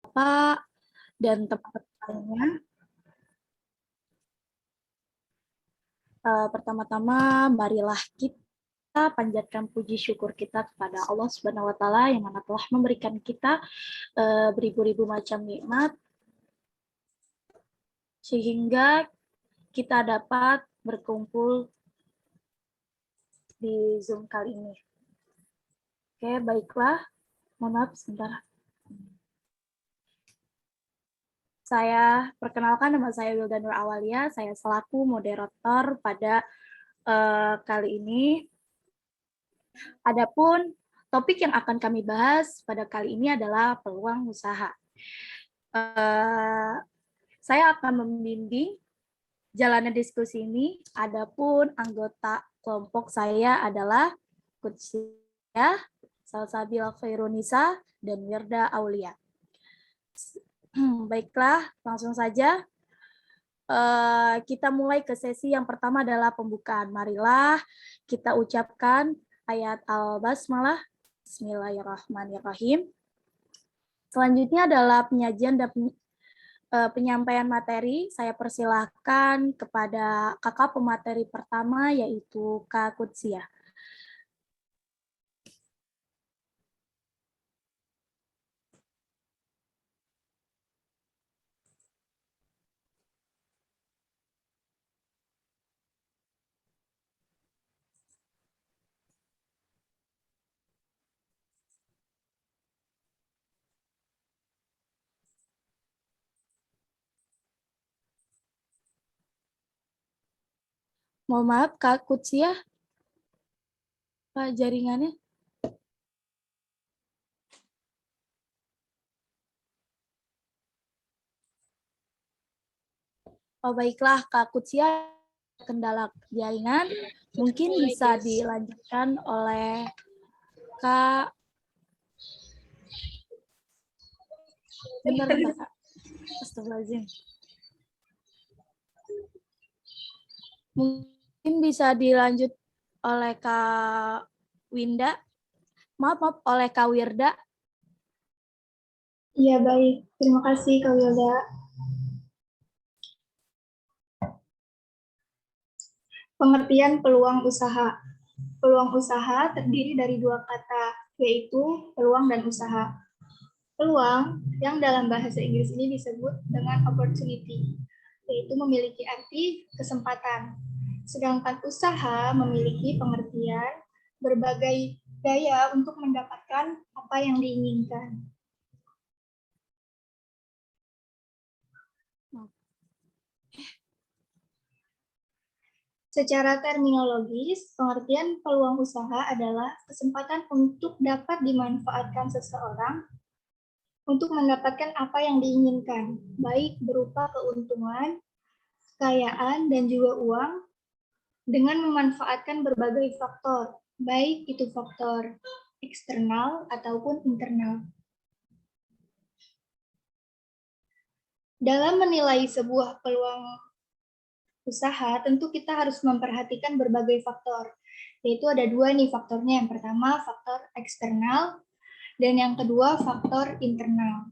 Pak, dan teman-teman lainnya. Pertama-tama, marilah kita panjatkan puji syukur kita kepada Allah Subhanahu wa Ta'ala yang mana telah memberikan kita beribu-ribu macam nikmat sehingga kita dapat berkumpul di Zoom kali ini. Oke, baiklah. Mohon maaf sebentar. Saya perkenalkan, nama saya Wilda Nur Awalia, saya selaku moderator pada kali ini. Adapun topik yang akan kami bahas pada kali ini adalah peluang usaha. Saya akan membimbing jalannya diskusi ini, adapun anggota kelompok saya adalah Kutsia, Salsabila Khairunisa, dan Wirda Aulia. Baiklah, langsung saja. Kita mulai ke sesi yang pertama adalah pembukaan. Marilah kita ucapkan ayat Al-Basmalah. Bismillahirrahmanirrahim. Selanjutnya adalah penyajian dan penyampaian materi. Saya persilahkan kepada kakak pemateri pertama, yaitu Kak Kutsia. Mohon maaf, Kak Kutsia, Pak, jaringannya. Oh, baiklah, Kak Kutsia, kendala jaringan. Mungkin bisa dilanjutkan oleh Kak. Bentar, Kak. Astagfirullahaladzim. Mungkin bisa dilanjut oleh Kak Winda. Maaf, oleh Kak Wirda. Iya, baik. Terima kasih, Kak Wilda. Pengertian peluang usaha. Peluang usaha terdiri dari dua kata, yaitu peluang dan usaha. Peluang yang dalam bahasa Inggris ini disebut dengan opportunity, yaitu memiliki arti kesempatan. Sedangkan usaha memiliki pengertian berbagai daya untuk mendapatkan apa yang diinginkan. Secara terminologis, pengertian peluang usaha adalah kesempatan untuk dapat dimanfaatkan seseorang untuk mendapatkan apa yang diinginkan, baik berupa keuntungan, kekayaan, dan juga uang, dengan memanfaatkan berbagai faktor, baik itu faktor eksternal ataupun internal. Dalam menilai sebuah peluang usaha, tentu kita harus memperhatikan berbagai faktor, yaitu ada dua nih faktornya. Yang pertama faktor eksternal, dan yang kedua faktor internal.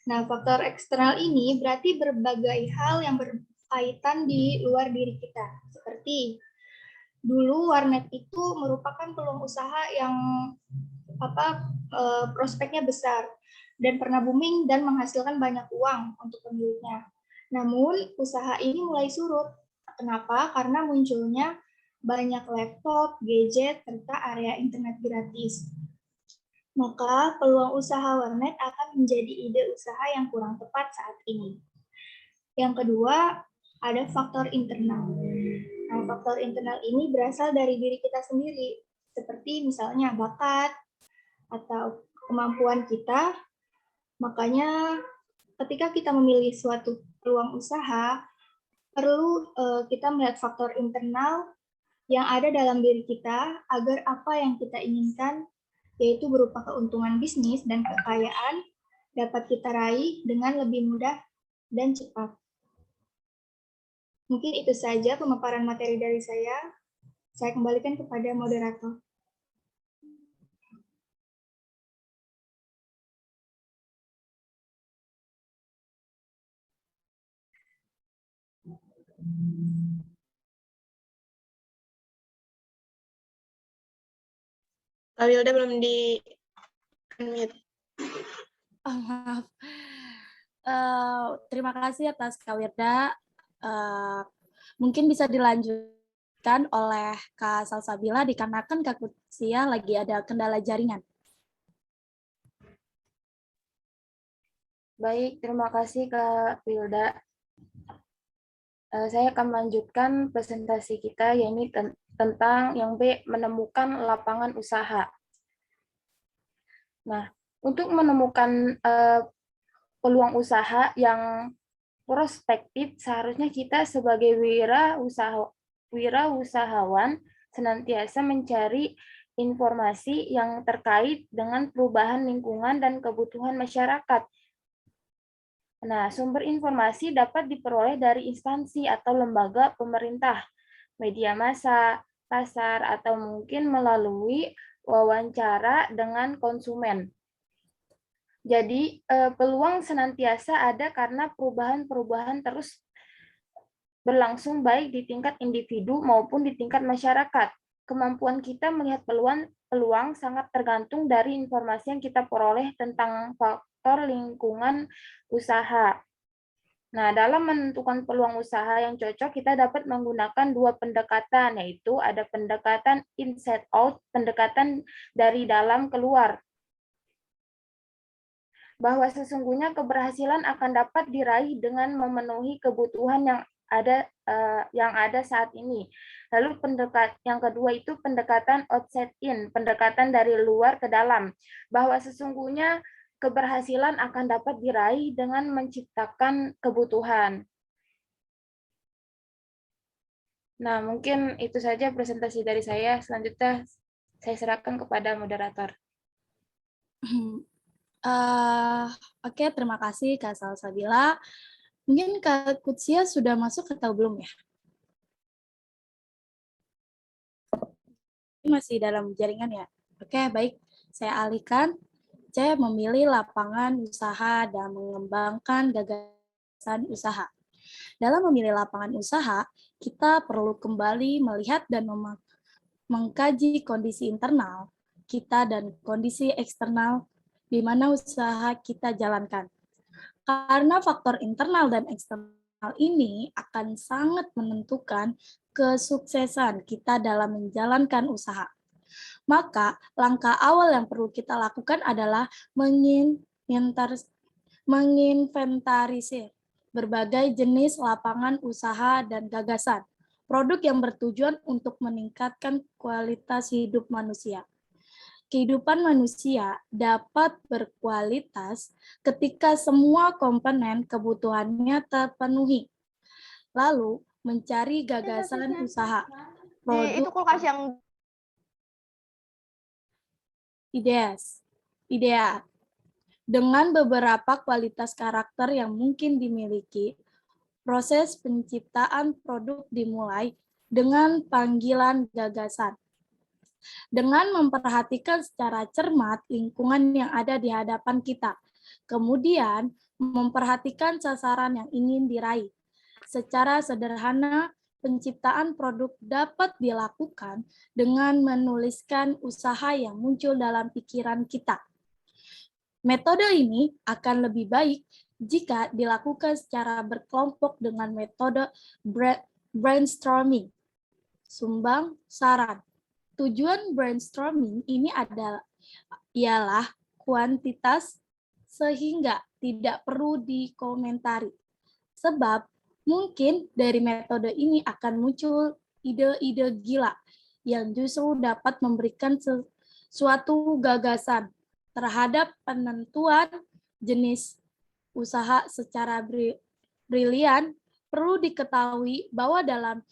Nah, faktor eksternal ini berarti berbagai hal yang berkaitan di luar diri kita, seperti dulu warnet itu merupakan peluang usaha yang prospeknya besar dan pernah booming dan menghasilkan banyak uang untuk pemiliknya. Namun usaha ini mulai surut. Kenapa? Karena munculnya banyak laptop, gadget, serta area internet gratis. Maka peluang usaha warnet akan menjadi ide usaha yang kurang tepat saat ini. Yang kedua, ada faktor internal. Nah, faktor internal ini berasal dari diri kita sendiri, seperti misalnya bakat atau kemampuan kita. Makanya ketika kita memilih suatu peluang usaha, perlu kita melihat faktor internal yang ada dalam diri kita agar apa yang kita inginkan, yaitu berupa keuntungan bisnis dan kekayaan, dapat kita raih dengan lebih mudah dan cepat. Mungkin itu saja pemaparan materi dari saya. Saya kembalikan kepada moderator. Kak Wilda belum di unmute. Oh, maaf. Terima kasih atas Kak Wirda. Mungkin bisa dilanjutkan oleh Kak Salsabila dikarenakan Kak Kutsia lagi ada kendala jaringan. Baik, terima kasih Kak Wilda. Saya akan melanjutkan presentasi kita, yaitu tentang yang B, menemukan lapangan usaha. Nah, untuk menemukan peluang usaha yang prospektif, seharusnya kita sebagai wirausahawan senantiasa mencari informasi yang terkait dengan perubahan lingkungan dan kebutuhan masyarakat. Nah, sumber informasi dapat diperoleh dari instansi atau lembaga pemerintah, media massa, pasar, atau mungkin melalui wawancara dengan konsumen. Jadi, peluang senantiasa ada karena perubahan-perubahan terus berlangsung baik di tingkat individu maupun di tingkat masyarakat. Kemampuan kita melihat peluang sangat tergantung dari informasi yang kita peroleh tentang faktor lingkungan usaha. Nah, dalam menentukan peluang usaha yang cocok, kita dapat menggunakan dua pendekatan, yaitu ada pendekatan inside out, pendekatan dari dalam keluar. Bahwa sesungguhnya keberhasilan akan dapat diraih dengan memenuhi kebutuhan yang ada saat ini. Lalu yang kedua itu pendekatan outside in, pendekatan dari luar ke dalam. Bahwa sesungguhnya keberhasilan akan dapat diraih dengan menciptakan kebutuhan. Nah, mungkin itu saja presentasi dari saya. Selanjutnya saya serahkan kepada moderator. Oke, terima kasih Kak Salsabila. Mungkin Kak Kutsia sudah masuk atau belum ya? Masih dalam jaringan ya? Oke, baik. Saya alihkan. Saya memilih lapangan usaha dan mengembangkan gagasan usaha. Dalam memilih lapangan usaha, kita perlu kembali melihat dan mengkaji kondisi internal kita dan kondisi eksternal di mana usaha kita jalankan. Karena faktor internal dan eksternal ini akan sangat menentukan kesuksesan kita dalam menjalankan usaha. Maka langkah awal yang perlu kita lakukan adalah menginventarisir berbagai jenis lapangan usaha dan gagasan, produk yang bertujuan untuk meningkatkan kualitas hidup manusia. Kehidupan manusia dapat berkualitas ketika semua komponen kebutuhannya terpenuhi. Lalu, mencari gagasan usaha, produk, Itu kulkas yang ideal, dengan beberapa kualitas karakter yang mungkin dimiliki. Proses penciptaan produk dimulai dengan panggilan gagasan. Dengan memperhatikan secara cermat lingkungan yang ada di hadapan kita. Kemudian, memperhatikan sasaran yang ingin diraih. Secara sederhana, penciptaan produk dapat dilakukan dengan menuliskan usaha yang muncul dalam pikiran kita. Metode ini akan lebih baik jika dilakukan secara berkelompok dengan metode brainstorming. Sumbang saran. Tujuan brainstorming ini ialah kuantitas sehingga tidak perlu dikomentari. Sebab mungkin dari metode ini akan muncul ide-ide gila yang justru dapat memberikan suatu gagasan terhadap penentuan jenis usaha secara brilian. Perlu diketahui bahwa dalam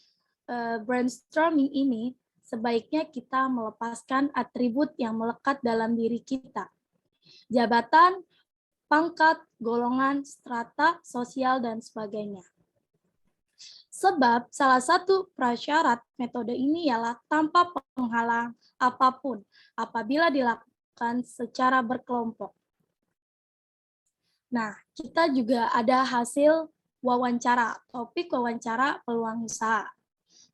brainstorming ini sebaiknya kita melepaskan atribut yang melekat dalam diri kita. Jabatan, pangkat, golongan, strata, sosial, dan sebagainya. Sebab salah satu prasyarat metode ini ialah tanpa penghalang apapun apabila dilakukan secara berkelompok. Nah, kita juga ada hasil wawancara, topik wawancara peluang usaha.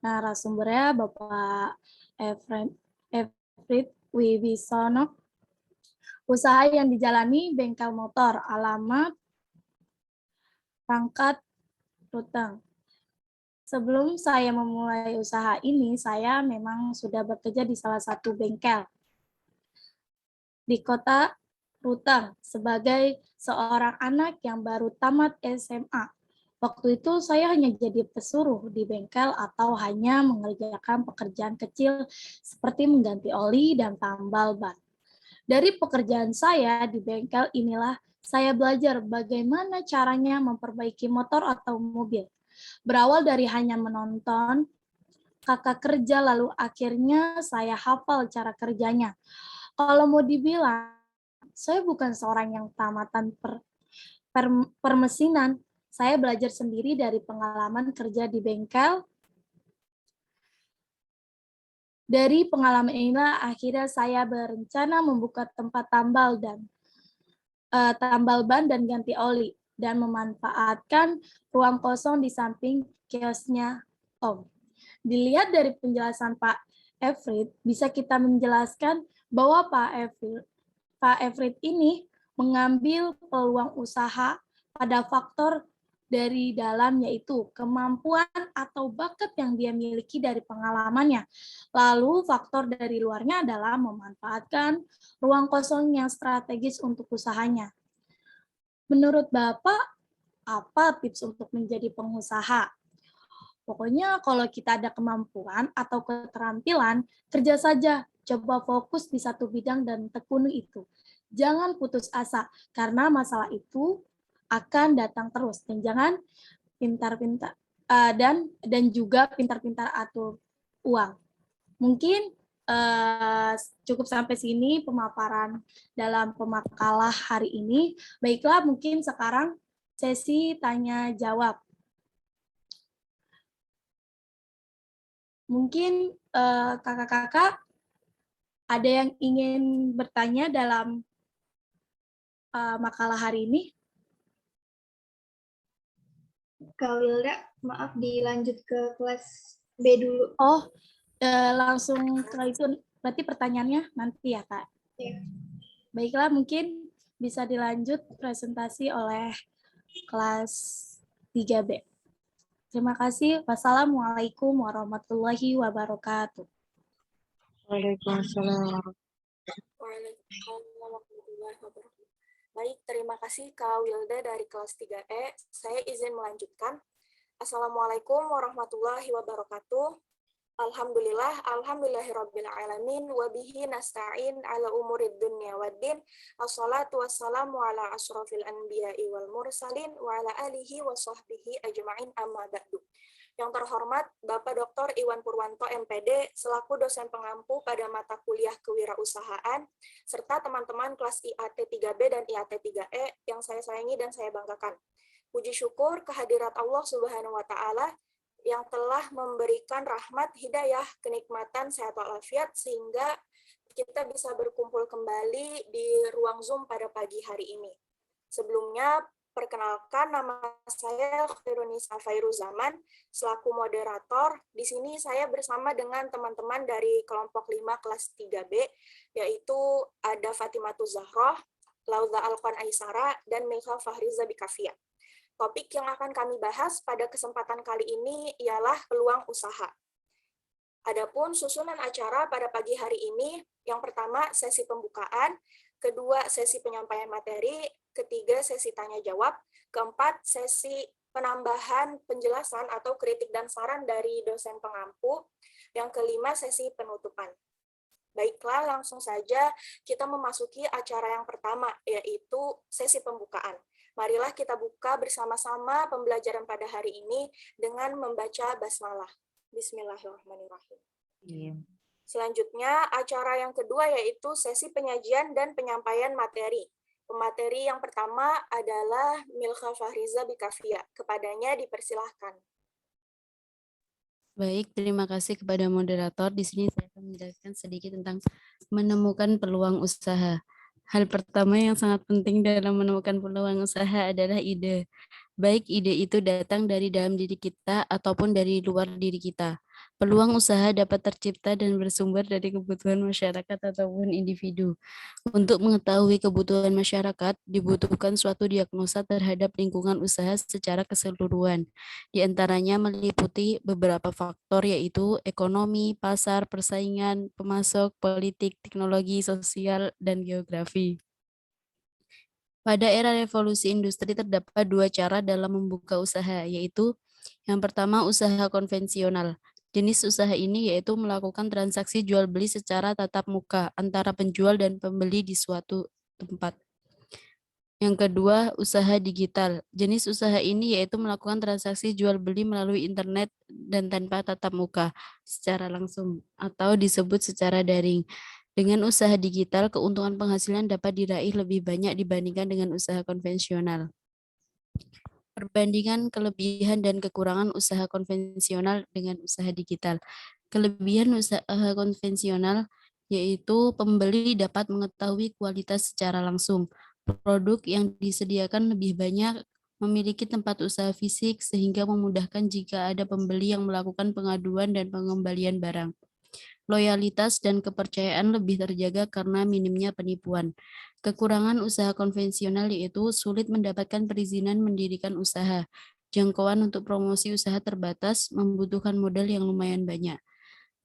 Narasumbernya Bapak Efrit Wibisono. Usaha yang dijalani bengkel motor, alamat Rangkat Ruteng. Sebelum saya memulai usaha ini, saya memang sudah bekerja di salah satu bengkel di kota Ruteng sebagai seorang anak yang baru tamat SMA. Waktu itu saya hanya jadi pesuruh di bengkel atau hanya mengerjakan pekerjaan kecil seperti mengganti oli dan tambal ban. Dari pekerjaan saya di bengkel inilah saya belajar bagaimana caranya memperbaiki motor atau mobil. Berawal dari hanya menonton kakak kerja, lalu akhirnya saya hafal cara kerjanya. Kalau mau dibilang, saya bukan seorang yang tamatan permesinan. Saya belajar sendiri dari pengalaman kerja di bengkel. Dari pengalaman inilah akhirnya saya berencana membuka tempat tambal ban dan ganti oli dan memanfaatkan ruang kosong di samping kiosnya Om. Dilihat dari penjelasan Pak Efrit, bisa kita menjelaskan bahwa Pak Efrit ini mengambil peluang usaha pada faktor dari dalam, yaitu kemampuan atau bakat yang dia miliki dari pengalamannya. Lalu faktor dari luarnya adalah memanfaatkan ruang kosong yang strategis untuk usahanya. Menurut Bapak, apa tips untuk menjadi pengusaha? Pokoknya kalau kita ada kemampuan atau keterampilan, kerja saja. Coba fokus di satu bidang dan tekuni itu. Jangan putus asa, karena masalah itu akan datang terus. Dan jangan pintar-pintar dan juga pintar-pintar atur uang. Mungkin cukup sampai sini pemaparan dalam pemakalah hari ini. Baiklah, mungkin sekarang sesi tanya jawab. Mungkin kakak-kakak ada yang ingin bertanya dalam makalah hari ini? Kak Wilda, maaf dilanjut ke kelas B dulu. Oh, langsung setelah itu berarti pertanyaannya nanti ya, Kak? Ya. Baiklah, mungkin bisa dilanjut presentasi oleh kelas 3B. Terima kasih. Wassalamualaikum warahmatullahi wabarakatuh. Waalaikumsalam. Waalaikumsalam warahmatullahi wabarakatuh. Baik, terima kasih Kak Wilda dari kelas 3E. Saya izin melanjutkan. Assalamualaikum warahmatullahi wabarakatuh. Alhamdulillahirabbil alamin wa bihi nasta'in ala umurid dunya waddin. Assalatu wassalamu ala asrofil anbiya'i wal mursalin wa ala alihi wa sahbihi ajma'in amma ba'du. Yang terhormat Bapak Dr. Iwan Purwanto MPD selaku dosen pengampu pada mata kuliah kewirausahaan serta teman-teman kelas IAT 3B dan IAT 3E yang saya sayangi dan saya banggakan. Puji syukur kehadirat Allah Subhanahu wa taala yang telah memberikan rahmat, hidayah, kenikmatan, sehat walafiat sehingga kita bisa berkumpul kembali di ruang Zoom pada pagi hari ini. Sebelumnya, perkenalkan nama saya Khairunisa Fairuzaman selaku moderator. Di sini saya bersama dengan teman-teman dari kelompok 5 kelas 3B, yaitu ada Fatimatuz Zahroh, Lauza Alqan Aisara, dan Meikha Fahriza Bikafia. Topik yang akan kami bahas pada kesempatan kali ini ialah peluang usaha. Adapun susunan acara pada pagi hari ini, yang pertama sesi pembukaan, kedua sesi penyampaian materi, ketiga sesi tanya jawab, keempat sesi penambahan penjelasan atau kritik dan saran dari dosen pengampu, yang kelima sesi penutupan. Baiklah, langsung saja kita memasuki acara yang pertama, yaitu sesi pembukaan. Marilah kita buka bersama-sama pembelajaran pada hari ini dengan membaca basmalah. Bismillahirrahmanirrahim. Selanjutnya, acara yang kedua yaitu sesi penyajian dan penyampaian materi. Pemateri yang pertama adalah Meikha Fahriza Bikafia. Kepadanya dipersilahkan. Baik, terima kasih kepada moderator. Di sini saya akan menjelaskan sedikit tentang menemukan peluang usaha. Hal pertama yang sangat penting dalam menemukan peluang usaha adalah ide. baik ide itu datang dari dalam diri kita ataupun dari luar diri kita. Peluang usaha dapat tercipta dan bersumber dari kebutuhan masyarakat ataupun individu. Untuk mengetahui kebutuhan masyarakat, dibutuhkan suatu diagnosa terhadap lingkungan usaha secara keseluruhan. Di antaranya meliputi beberapa faktor yaitu ekonomi, pasar, persaingan, pemasok, politik, teknologi, sosial, dan geografi. Pada era revolusi industri terdapat dua cara dalam membuka usaha, yaitu yang pertama usaha konvensional. Jenis usaha ini yaitu melakukan transaksi jual beli secara tatap muka antara penjual dan pembeli di suatu tempat. Yang kedua, usaha digital. Jenis usaha ini yaitu melakukan transaksi jual beli melalui internet dan tanpa tatap muka secara langsung atau disebut secara daring. Dengan usaha digital, keuntungan penghasilan dapat diraih lebih banyak dibandingkan dengan usaha konvensional. Perbandingan kelebihan dan kekurangan usaha konvensional dengan usaha digital. Kelebihan usaha konvensional yaitu pembeli dapat mengetahui kualitas secara langsung. Produk yang disediakan lebih banyak, memiliki tempat usaha fisik sehingga memudahkan jika ada pembeli yang melakukan pengaduan dan pengembalian barang. Loyalitas dan kepercayaan lebih terjaga karena minimnya penipuan. Kekurangan usaha konvensional yaitu sulit mendapatkan perizinan mendirikan usaha. Jangkauan untuk promosi usaha terbatas, membutuhkan modal yang lumayan banyak.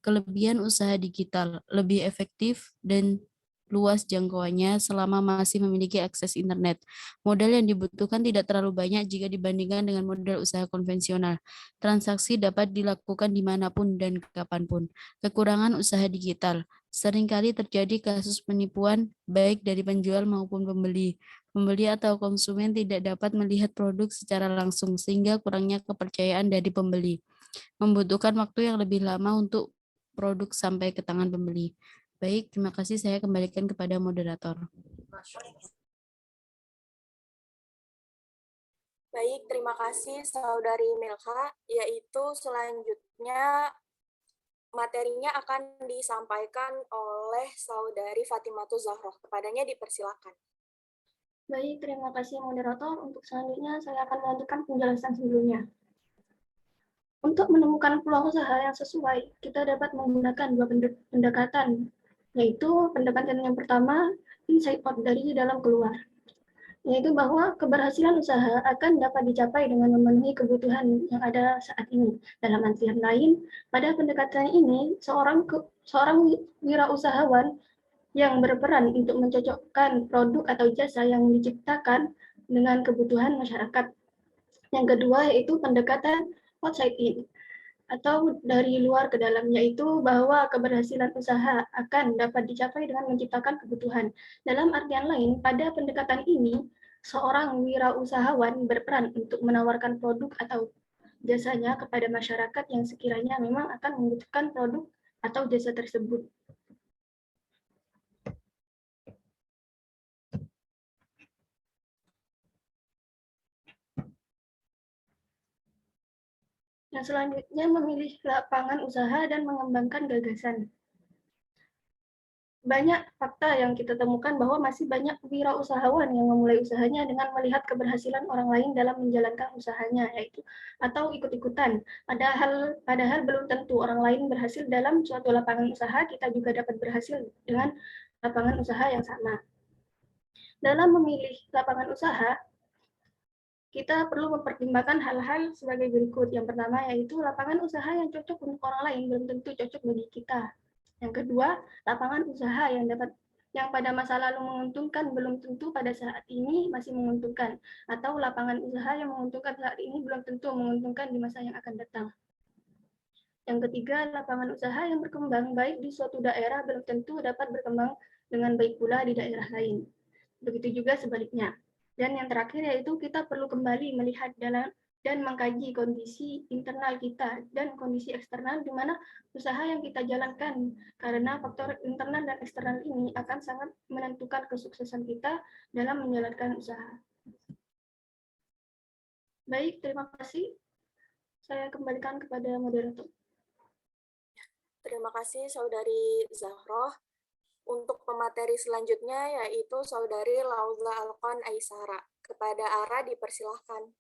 Kelebihan usaha digital lebih efektif dan luas jangkauannya selama masih memiliki akses internet. Modal yang dibutuhkan tidak terlalu banyak jika dibandingkan dengan modal usaha konvensional. Transaksi dapat dilakukan dimanapun dan kapanpun. Kekurangan usaha digital. Seringkali terjadi kasus penipuan baik dari penjual maupun pembeli. Pembeli atau konsumen tidak dapat melihat produk secara langsung sehingga kurangnya kepercayaan dari pembeli. Membutuhkan waktu yang lebih lama untuk produk sampai ke tangan pembeli. Baik, terima kasih. Saya kembalikan kepada moderator. Baik, terima kasih Saudari Milka. Yaitu selanjutnya materinya akan disampaikan oleh Saudari Fatimatul Zahroh. Kepadanya dipersilakan. Baik, terima kasih moderator. Untuk selanjutnya saya akan melanjutkan penjelasan sebelumnya. Untuk menemukan peluang usaha yang sesuai, kita dapat menggunakan dua pendekatan, yaitu pendekatan yang pertama, inside out, dari dalam keluar, yaitu bahwa keberhasilan usaha akan dapat dicapai dengan memenuhi kebutuhan yang ada saat ini. Dalam artian lain, pada pendekatan ini, seorang wirausahawan yang berperan untuk mencocokkan produk atau jasa yang diciptakan dengan kebutuhan masyarakat. Yang kedua yaitu pendekatan outside in, atau dari luar ke dalam, yaitu bahwa keberhasilan usaha akan dapat dicapai dengan menciptakan kebutuhan. Dalam artian lain, pada pendekatan ini, seorang wirausahawan berperan untuk menawarkan produk atau jasanya kepada masyarakat yang sekiranya memang akan membutuhkan produk atau jasa tersebut. Yang selanjutnya, memilih lapangan usaha dan mengembangkan gagasan. Banyak fakta yang kita temukan bahwa masih banyak wirausahawan yang memulai usahanya dengan melihat keberhasilan orang lain dalam menjalankan usahanya, yaitu atau ikut-ikutan. Padahal belum tentu orang lain berhasil dalam suatu lapangan usaha, kita juga dapat berhasil dengan lapangan usaha yang sama. Dalam memilih lapangan usaha, kita perlu mempertimbangkan hal-hal sebagai berikut. Yang pertama yaitu lapangan usaha yang cocok untuk orang lain belum tentu cocok bagi kita. Yang kedua, lapangan usaha yang pada masa lalu menguntungkan belum tentu pada saat ini masih menguntungkan, atau lapangan usaha yang menguntungkan saat ini belum tentu menguntungkan di masa yang akan datang. Yang ketiga, lapangan usaha yang berkembang baik di suatu daerah belum tentu dapat berkembang dengan baik pula di daerah lain. Begitu juga sebaliknya. Dan yang terakhir yaitu kita perlu kembali melihat dan mengkaji kondisi internal kita dan kondisi eksternal di mana usaha yang kita jalankan, karena faktor internal dan eksternal ini akan sangat menentukan kesuksesan kita dalam menjalankan usaha. Baik, terima kasih. Saya kembalikan kepada moderator. Terima kasih Saudari Zahroh. Untuk pemateri selanjutnya yaitu Saudari Laula Alqon Aisara. Kepada Ara dipersilahkan.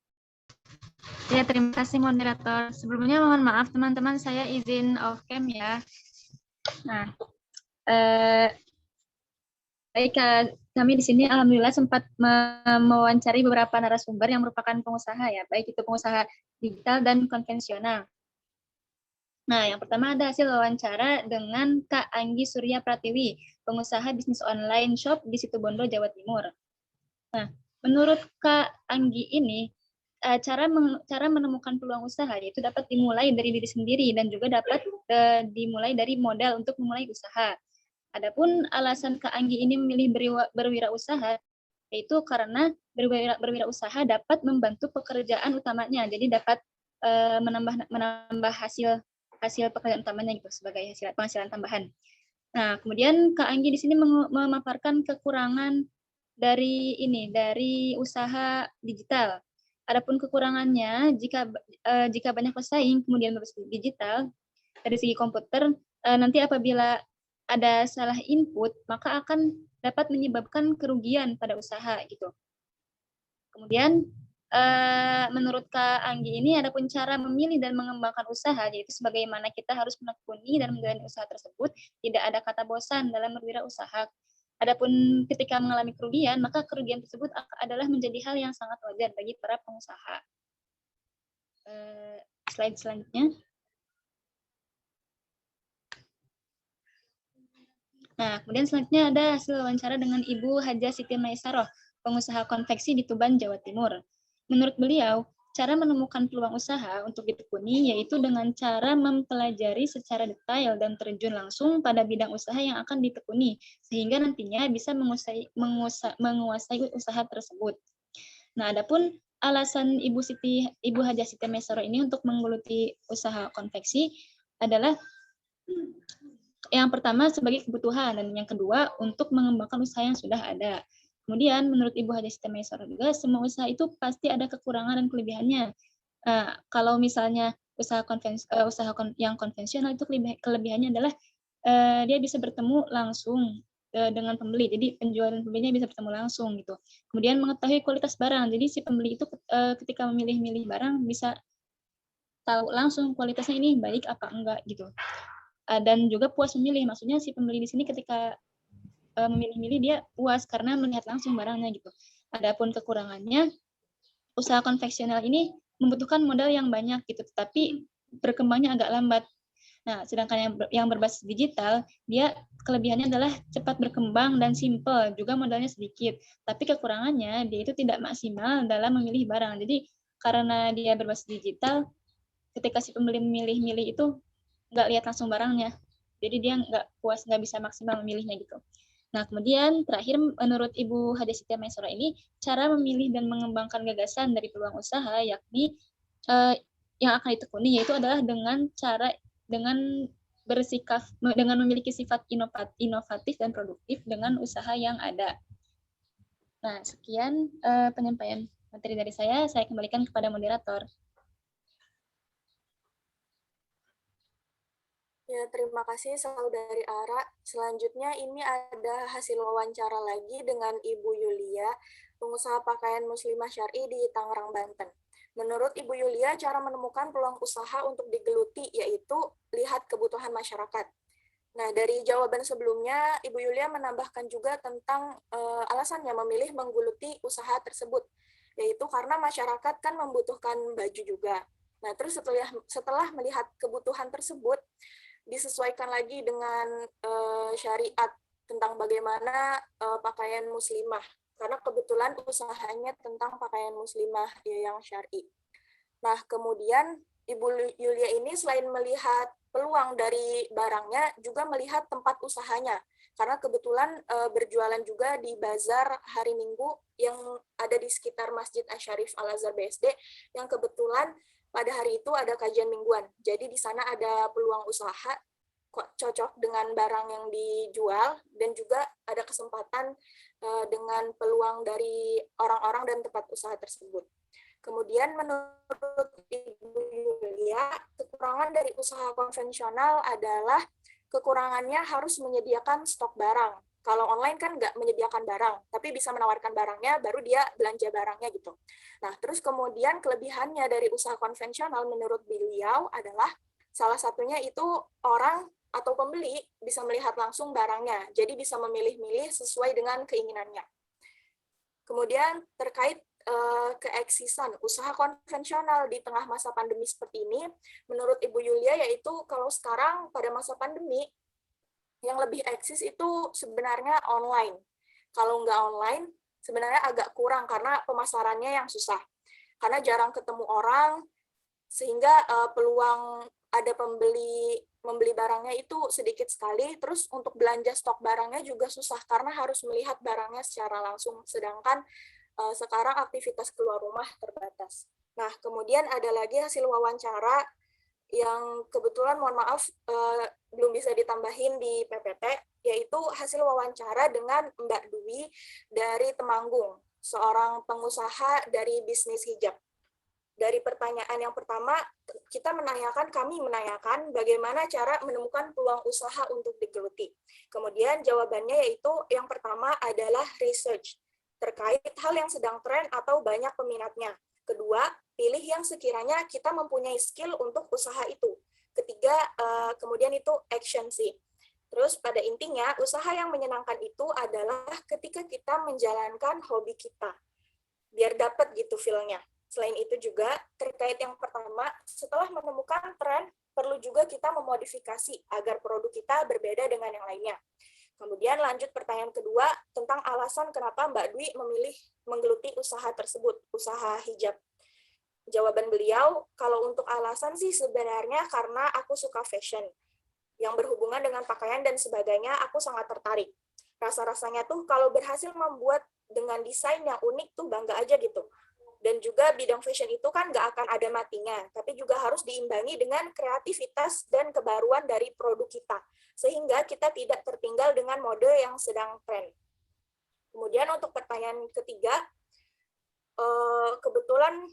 Ya, terima kasih moderator. Sebelumnya mohon maaf teman-teman, saya izin off cam ya. Nah, baik, kami di sini alhamdulillah sempat mewawancari beberapa narasumber yang merupakan pengusaha ya, baik itu pengusaha digital dan konvensional. Nah, yang pertama ada hasil wawancara dengan Kak Anggi Surya Pratiwi, pengusaha bisnis online shop di Situbondo, Jawa Timur. Nah, menurut Kak Anggi ini, cara menemukan peluang usaha yaitu dapat dimulai dari diri sendiri dan juga dapat dimulai dari modal untuk memulai usaha. Adapun alasan Kak Anggi ini memilih berwirausaha yaitu karena berwirausasaha dapat membantu pekerjaan utamanya, jadi dapat menambah hasil pekerjaan utamanya gitu sebagai penghasilan tambahan. Nah, kemudian Kak Anggi di sini memaparkan kekurangan dari usaha digital. Adapun kekurangannya, jika banyak pesaing kemudian berbasis digital, dari segi komputer, nanti apabila ada salah input, maka akan dapat menyebabkan kerugian pada usaha gitu. Kemudian menurut Kak Anggi ini ada pun cara memilih dan mengembangkan usaha, yaitu sebagaimana kita harus menekuni dan menjalani usaha tersebut, tidak ada kata bosan dalam berwirausaha. Adapun ketika mengalami kerugian, maka kerugian tersebut adalah menjadi hal yang sangat wajar bagi para pengusaha. Slide selanjutnya. Nah, kemudian selanjutnya ada hasil wawancara dengan Ibu Haja Siti Maisaroh, pengusaha konveksi di Tuban, Jawa Timur. Menurut beliau, cara menemukan peluang usaha untuk ditekuni yaitu dengan cara mempelajari secara detail dan terjun langsung pada bidang usaha yang akan ditekuni, sehingga nantinya bisa menguasai usaha tersebut. Nah, adapun alasan Ibu Haja Siti Maisaroh ini untuk menggeluti usaha konveksi adalah yang pertama sebagai kebutuhan dan yang kedua untuk mengembangkan usaha yang sudah ada. Kemudian menurut Ibu Haja Siti Maisaroh juga semua usaha itu pasti ada kekurangan dan kelebihannya. Kalau misalnya usaha yang konvensional itu kelebihannya adalah dia bisa bertemu langsung dengan pembeli. Jadi penjual dan pembelinya bisa bertemu langsung gitu. Kemudian mengetahui kualitas barang. Jadi si pembeli itu ketika memilih-milih barang bisa tahu langsung kualitasnya ini baik apa enggak gitu. Dan juga puas memilih. Maksudnya si pembeli di sini ketika memilih-milih dia puas karena melihat langsung barangnya gitu. Adapun kekurangannya, usaha konvensional ini membutuhkan modal yang banyak gitu, tetapi berkembangnya agak lambat. Nah, sedangkan yang berbasis digital, dia kelebihannya adalah cepat berkembang dan simple, juga modalnya sedikit. Tapi kekurangannya, dia itu tidak maksimal dalam memilih barang. Jadi, karena dia berbasis digital, ketika si pembeli memilih-milih itu nggak lihat langsung barangnya. Jadi dia nggak puas, nggak bisa maksimal memilihnya gitu. Nah, kemudian terakhir menurut Ibu Haja Siti Maisaroh ini, cara memilih dan mengembangkan gagasan dari peluang usaha yakni yang akan ditekuni yaitu adalah dengan memiliki sifat inovatif dan produktif dengan usaha yang ada. Nah, sekian penyampaian materi dari saya kembalikan kepada moderator. Ya, terima kasih Saudari Ara. Selanjutnya ini ada hasil wawancara lagi dengan Ibu Yulia, pengusaha pakaian muslimah syar'i di Tangerang, Banten. Menurut Ibu Yulia, cara menemukan peluang usaha untuk digeluti yaitu lihat kebutuhan masyarakat. Nah, dari jawaban sebelumnya, Ibu Yulia menambahkan juga tentang alasannya memilih menggeluti usaha tersebut, yaitu karena masyarakat kan membutuhkan baju juga. Nah, terus setelah melihat kebutuhan tersebut, disesuaikan lagi dengan syariat tentang bagaimana pakaian muslimah, karena kebetulan usahanya tentang pakaian muslimah yang syar'i. Nah, kemudian Ibu Yulia ini selain melihat peluang dari barangnya, juga melihat tempat usahanya, karena kebetulan berjualan juga di bazar hari Minggu yang ada di sekitar Masjid Asy-Syarif Al-Azhar BSD, yang kebetulan pada hari itu ada kajian mingguan. Jadi di sana ada peluang usaha cocok dengan barang yang dijual dan juga ada kesempatan dengan peluang dari orang-orang dan tempat usaha tersebut. Kemudian menurut Ibu Yulia, kekurangan dari usaha konvensional adalah kekurangannya harus menyediakan stok barang. Kalau online kan nggak menyediakan barang, tapi bisa menawarkan barangnya, baru dia belanja barangnya gitu. Nah, terus kemudian kelebihannya dari usaha konvensional menurut beliau adalah salah satunya itu orang atau pembeli bisa melihat langsung barangnya, jadi bisa memilih-milih sesuai dengan keinginannya. Kemudian terkait keeksisan usaha konvensional di tengah masa pandemi seperti ini, menurut Ibu Yulia yaitu kalau sekarang pada masa pandemi, yang lebih eksis itu sebenarnya online. Kalau nggak online, sebenarnya agak kurang karena pemasarannya yang susah. Karena jarang ketemu orang, sehingga peluang ada membeli barangnya itu sedikit sekali, terus untuk belanja stok barangnya juga susah karena harus melihat barangnya secara langsung, sedangkan sekarang aktivitas keluar rumah terbatas. Nah, kemudian ada lagi hasil wawancara yang kebetulan mohon maaf belum bisa ditambahin di PPT, yaitu hasil wawancara dengan Mbak Dwi dari Temanggung, seorang pengusaha dari bisnis hijab. Dari pertanyaan yang pertama, kami menanyakan bagaimana cara menemukan peluang usaha untuk digeluti. Kemudian jawabannya yaitu yang pertama adalah research, terkait hal yang sedang tren atau banyak peminatnya. Kedua, pilih yang sekiranya kita mempunyai skill untuk usaha itu. Ketiga, kemudian itu action sih. Terus pada intinya, usaha yang menyenangkan itu adalah ketika kita menjalankan hobi kita. Biar dapat gitu feel-nya. Selain itu juga, terkait yang pertama, setelah menemukan tren, perlu juga kita memodifikasi agar produk kita berbeda dengan yang lainnya. Kemudian lanjut pertanyaan kedua, tentang alasan kenapa Mbak Dwi memilih menggeluti usaha tersebut, usaha hijab. Jawaban beliau, kalau untuk alasan sih sebenarnya karena aku suka fashion. Yang berhubungan dengan pakaian dan sebagainya, aku sangat tertarik. Rasa-rasanya tuh kalau berhasil membuat dengan desain yang unik tuh bangga aja gitu. Dan juga bidang fashion itu kan nggak akan ada matinya, tapi juga harus diimbangi dengan kreativitas dan kebaruan dari produk kita, sehingga kita tidak tertinggal dengan mode yang sedang tren. Kemudian untuk pertanyaan ketiga, kebetulan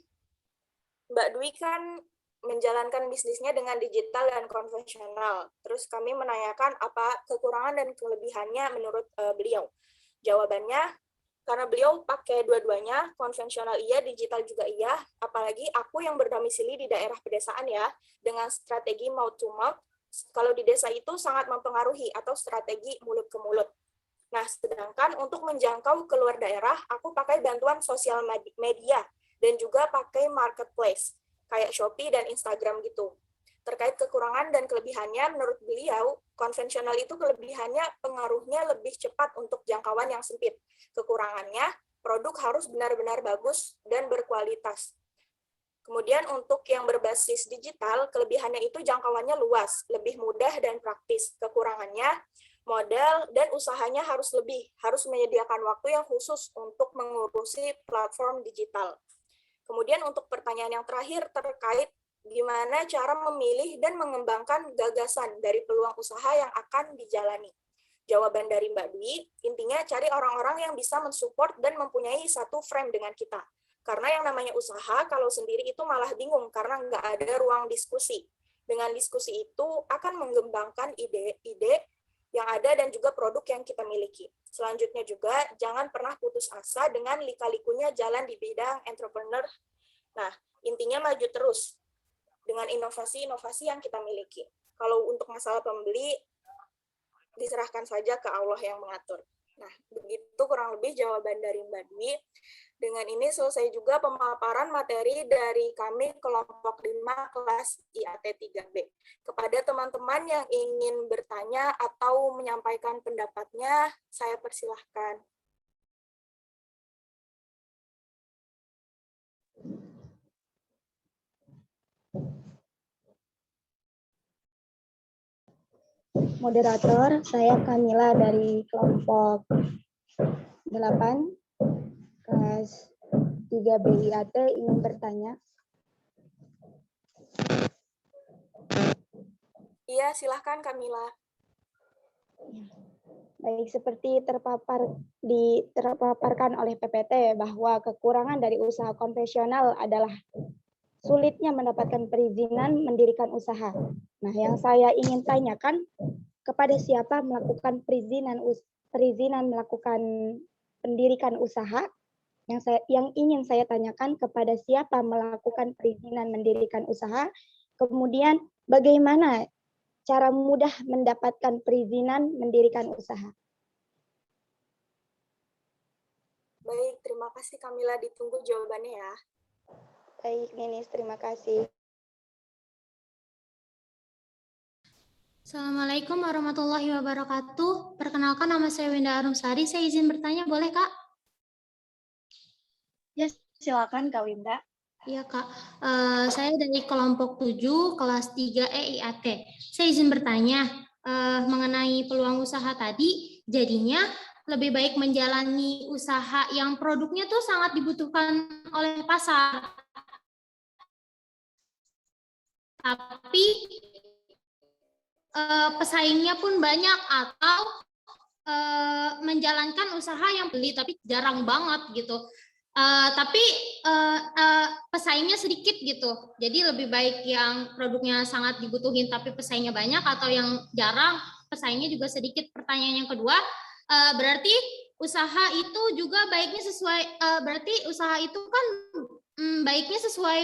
Mbak Dwi kan menjalankan bisnisnya dengan digital dan konvensional. Terus kami menanyakan apa kekurangan dan kelebihannya menurut beliau. Jawabannya, karena beliau pakai dua-duanya, konvensional iya, digital juga iya, apalagi aku yang berdomisili di daerah pedesaan ya, dengan strategi mouth to mouth, kalau di desa itu sangat mempengaruhi atau strategi mulut ke mulut. Nah, sedangkan untuk menjangkau keluar daerah, aku pakai bantuan sosial media dan juga pakai marketplace, kayak Shopee dan Instagram gitu. Terkait kekurangan dan kelebihannya, menurut beliau, konvensional itu kelebihannya pengaruhnya lebih cepat untuk jangkauan yang sempit. Kekurangannya, produk harus benar-benar bagus dan berkualitas. Kemudian untuk yang berbasis digital, kelebihannya itu jangkauannya luas, lebih mudah dan praktis. Kekurangannya, modal dan usahanya harus menyediakan waktu yang khusus untuk mengurusi platform digital. Kemudian untuk pertanyaan yang terakhir terkait gimana cara memilih dan mengembangkan gagasan dari peluang usaha yang akan dijalani. Jawaban dari Mbak Dwi, intinya cari orang-orang yang bisa mensupport dan mempunyai satu frame dengan kita. Karena yang namanya usaha, kalau sendiri itu malah bingung karena nggak ada ruang diskusi. Dengan diskusi itu akan mengembangkan ide-ide yang ada dan juga produk yang kita miliki. Selanjutnya juga, jangan pernah putus asa dengan lika-likunya jalan di bidang entrepreneur. Nah, intinya maju terus dengan inovasi-inovasi yang kita miliki. Kalau untuk masalah pembeli, diserahkan saja ke Allah yang mengatur. Nah, begitu kurang lebih jawaban dari Mbak Dwi. Dengan ini selesai juga pemaparan materi dari kami kelompok 5 kelas IAT 3B. Kepada teman-teman yang ingin bertanya atau menyampaikan pendapatnya, saya persilahkan. Moderator, saya Kamila dari kelompok 8, kelas 3B IAT ingin bertanya. Iya, silahkan Kamila. Baik, seperti terpaparkan oleh PPT bahwa kekurangan dari usaha konvensional adalah sulitnya mendapatkan perizinan mendirikan usaha. Nah, yang saya ingin tanyakan, kepada siapa melakukan perizinan perizinan melakukan pendirikan usaha. Yang ingin saya tanyakan, kepada siapa melakukan perizinan mendirikan usaha, kemudian bagaimana cara mudah mendapatkan perizinan mendirikan usaha. Baik, terima kasih Kamila, ditunggu jawabannya ya. Baik, Ninis, terima kasih. Assalamualaikum warahmatullahi wabarakatuh. Perkenalkan, nama saya Winda Arumsari. Saya izin bertanya, boleh Kak? Ya, silakan Kak Winda. Iya Kak, saya dari kelompok 7, kelas 3E IAT. Saya izin bertanya mengenai peluang usaha tadi, jadinya lebih baik menjalani usaha yang produknya tuh sangat dibutuhkan oleh pasar. Tapi pesaingnya pun banyak, atau menjalankan usaha yang beli tapi jarang banget gitu. Tapi pesaingnya sedikit gitu. Jadi lebih baik yang produknya sangat dibutuhin tapi pesaingnya banyak, atau yang jarang pesaingnya juga sedikit. Pertanyaan yang kedua, berarti usaha itu juga baiknya sesuai, berarti usaha itu kan baiknya sesuai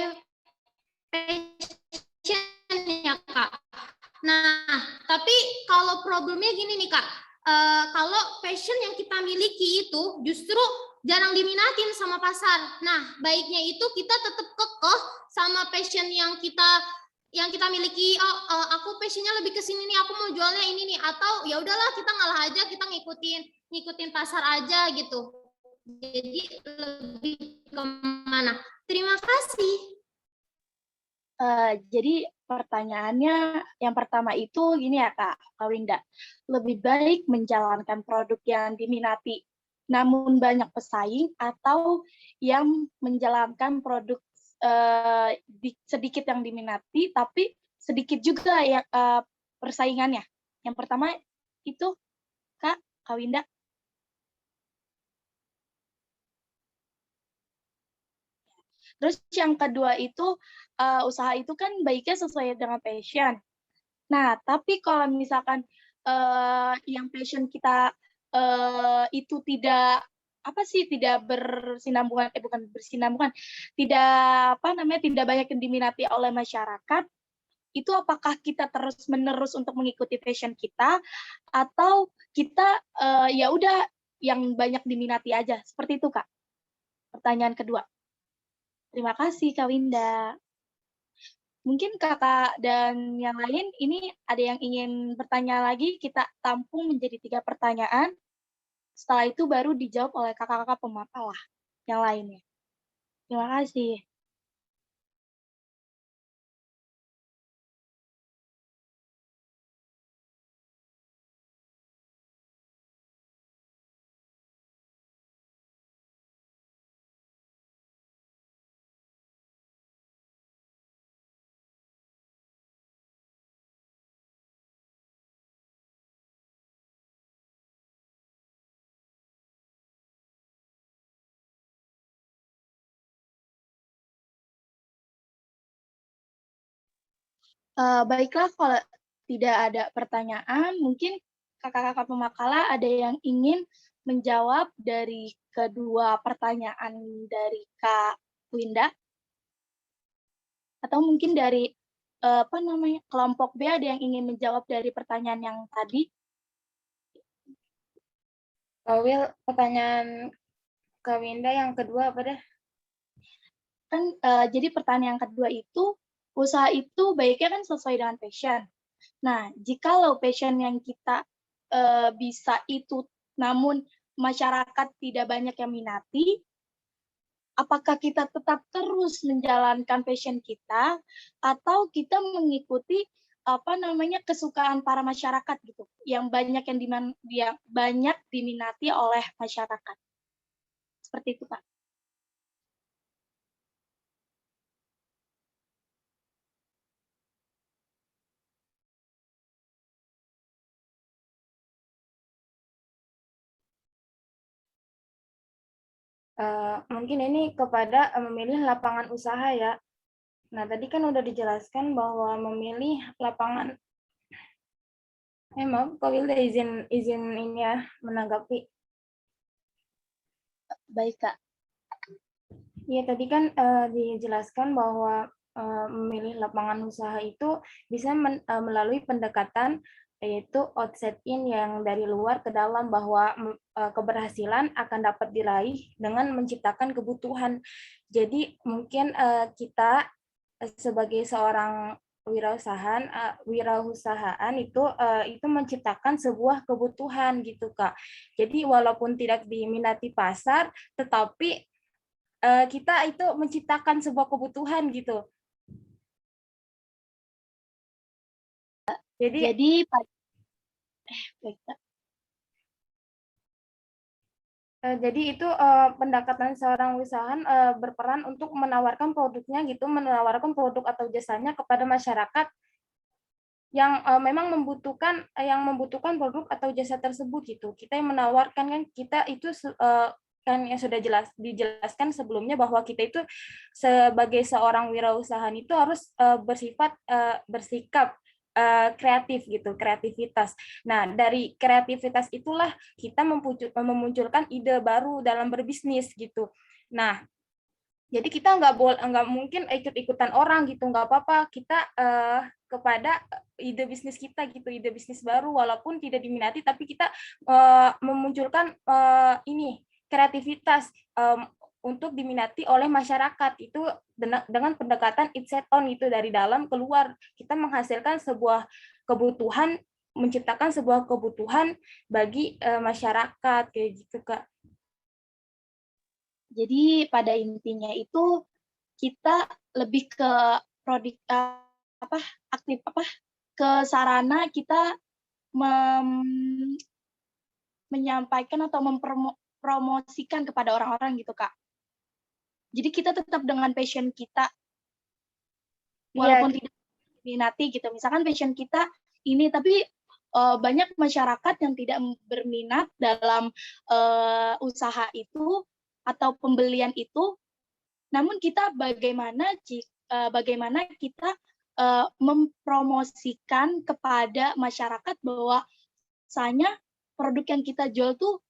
passion ya Kak. Nah, tapi kalau problemnya gini nih Kak, kalau passion yang kita miliki itu justru jarang diminatin sama pasar. Nah, baiknya itu kita tetap kekeh sama passion yang kita miliki. Oh, aku passionnya lebih ke sini nih, aku mau jualnya ini nih. Atau ya udahlah, kita ngalah aja, kita ngikutin pasar aja gitu. Jadi lebih kemana? Terima kasih. Jadi pertanyaannya yang pertama itu gini ya Kak Winda, lebih baik menjalankan produk yang diminati namun banyak pesaing, atau yang menjalankan produk sedikit yang diminati tapi sedikit juga ya persaingannya. Yang pertama itu Kak Winda. Terus yang kedua itu usaha itu kan baiknya sesuai dengan passion. Nah, tapi kalau misalkan yang passion kita itu tidak bersinambungan, bukan bersinambungan, tidak banyak yang diminati oleh masyarakat, itu apakah kita terus-menerus untuk mengikuti passion kita, atau kita ya udah yang banyak diminati aja, seperti itu Kak. Pertanyaan kedua. Terima kasih Kak Winda. Mungkin kakak dan yang lain ini ada yang ingin bertanya lagi, kita tampung menjadi 3 pertanyaan. Setelah itu baru dijawab oleh kakak-kakak pemakalah yang lainnya. Terima kasih. Baiklah, kalau tidak ada pertanyaan, mungkin kakak-kakak pemakalah ada yang ingin menjawab dari kedua pertanyaan dari Kak Winda, atau mungkin dari kelompok B ada yang ingin menjawab dari pertanyaan yang tadi. Will, pertanyaan Kak Winda yang kedua apa deh? Kan jadi pertanyaan yang kedua itu, usaha itu baiknya kan sesuai dengan passion. Nah, jikalau passion yang kita bisa itu, namun masyarakat tidak banyak yang minati, apakah kita tetap terus menjalankan passion kita, atau kita mengikuti kesukaan para masyarakat gitu, yang banyak diminati oleh masyarakat. Seperti itu, Pak. Mungkin ini kepada memilih lapangan usaha ya. Nah, tadi kan udah dijelaskan bahwa memilih lapangan Maaf, Kak Wilda izin ini ya menanggapi. Baik, Kak. Iya, tadi kan dijelaskan bahwa memilih lapangan usaha itu bisa melalui pendekatan yaitu outside in yang dari luar ke dalam, bahwa keberhasilan akan dapat diraih dengan menciptakan kebutuhan. Jadi mungkin kita sebagai seorang wirausahaan itu menciptakan sebuah kebutuhan gitu, Kak. Jadi walaupun tidak diminati pasar, tetapi kita itu menciptakan sebuah kebutuhan gitu. Jadi itu pendekatan seorang usahaan berperan untuk menawarkan produknya gitu, menawarkan produk atau jasanya kepada masyarakat yang memang membutuhkan produk atau jasa tersebut gitu. Kita yang menawarkan, kan kita itu kan yang sudah dijelaskan sebelumnya bahwa kita itu sebagai seorang wirausahaan itu harus bersikap kreatif gitu, kreativitas. Nah, dari kreativitas itulah kita memunculkan ide baru dalam berbisnis gitu. Nah, jadi kita nggak mungkin ikut-ikutan orang gitu, nggak apa-apa. Kita kepada ide bisnis kita gitu, ide bisnis baru walaupun tidak diminati, tapi kita memunculkan kreativitas untuk diminati oleh masyarakat itu dengan pendekatan inside on itu, dari dalam keluar. Kita menghasilkan sebuah kebutuhan, menciptakan sebuah kebutuhan bagi masyarakat kayak gitu, Kak. Jadi pada intinya itu kita lebih ke ke sarana kita menyampaikan atau mempromosikan kepada orang-orang gitu, Kak. Jadi kita tetap dengan passion kita, walaupun tidak diminati gitu. Misalkan passion kita ini, tapi banyak masyarakat yang tidak berminat dalam usaha itu atau pembelian itu. Namun kita bagaimana kita mempromosikan kepada masyarakat bahwa misalnya produk yang kita jual tuh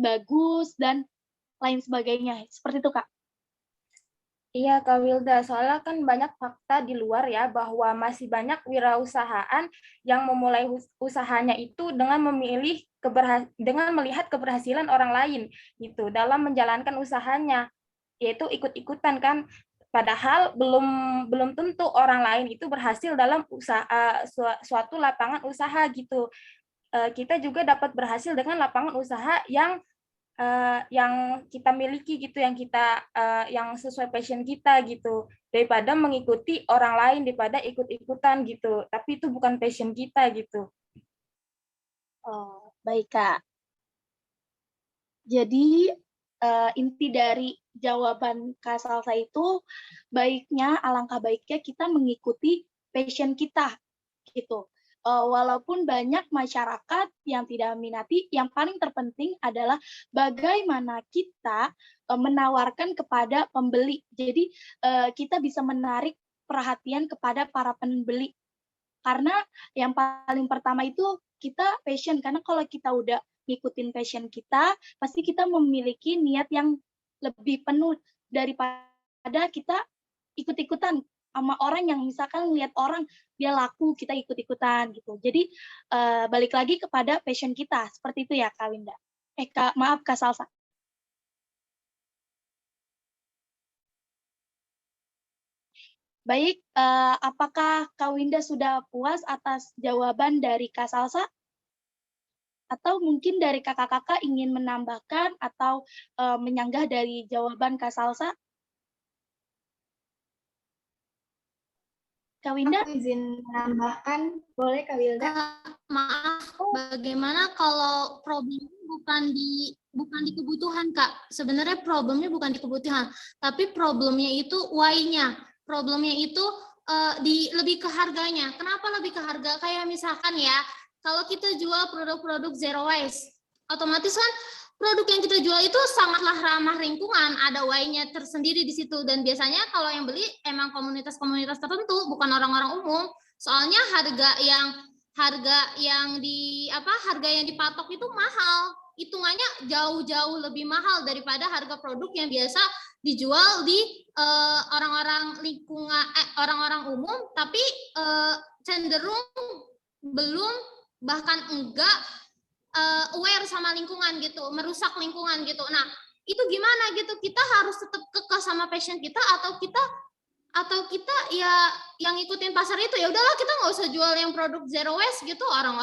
bagus dan lain sebagainya. Seperti itu, Kak. Iya, Kak Wilda, soalnya kan banyak fakta di luar ya, bahwa masih banyak wirausahaan yang memulai usahanya itu dengan melihat keberhasilan orang lain gitu dalam menjalankan usahanya, yaitu ikut-ikutan kan. Padahal belum tentu orang lain itu berhasil dalam suatu lapangan usaha gitu. Kita juga dapat berhasil dengan lapangan usaha yang kita miliki gitu, yang sesuai passion kita gitu, daripada mengikuti orang lain, daripada ikut-ikutan gitu, tapi itu bukan passion kita gitu. Oh, baik, Kak. Jadi inti dari jawaban Kak Salsa itu, alangkah baiknya kita mengikuti passion kita gitu. Walaupun banyak masyarakat yang tidak minati, yang paling terpenting adalah bagaimana kita menawarkan kepada pembeli. Jadi kita bisa menarik perhatian kepada para pembeli. Karena yang paling pertama itu kita passion, karena kalau kita udah ngikutin passion kita, pasti kita memiliki niat yang lebih penuh daripada kita ikut-ikutan sama orang yang misalkan lihat orang dia laku, kita ikut-ikutan gitu. Jadi balik lagi kepada passion kita, seperti itu ya, Kak Winda. Maaf, Kak Salsa. Baik, apakah Kak Winda sudah puas atas jawaban dari Kak Salsa? Atau mungkin dari kakak-kakak ingin menambahkan atau menyanggah dari jawaban Kak Salsa? Kak Winda? Aku izin menambahkan, boleh Kak Wilda? Maaf, bagaimana kalau problemnya bukan di kebutuhan, Kak? Sebenarnya problemnya bukan di kebutuhan, tapi problemnya itu why-nya. Problemnya itu lebih ke harganya. Kenapa lebih ke harga? Kayak misalkan ya, kalau kita jual produk-produk zero waste, otomatis kan produk yang kita jual itu sangatlah ramah lingkungan, ada why-nya tersendiri di situ, dan biasanya kalau yang beli emang komunitas-komunitas tertentu, bukan orang-orang umum. Soalnya harga yang harga yang dipatok itu mahal. Hitungannya jauh-jauh lebih mahal daripada harga produk yang biasa dijual di orang-orang lingkungan, orang-orang umum, tapi cenderung belum bahkan enggak aware sama lingkungan gitu, merusak lingkungan gitu. Nah, itu gimana gitu? Kita harus tetap kekeh sama passion kita atau kita ya yang ngikutin pasar itu, ya udahlah kita nggak usah jual yang produk zero waste gitu. Orang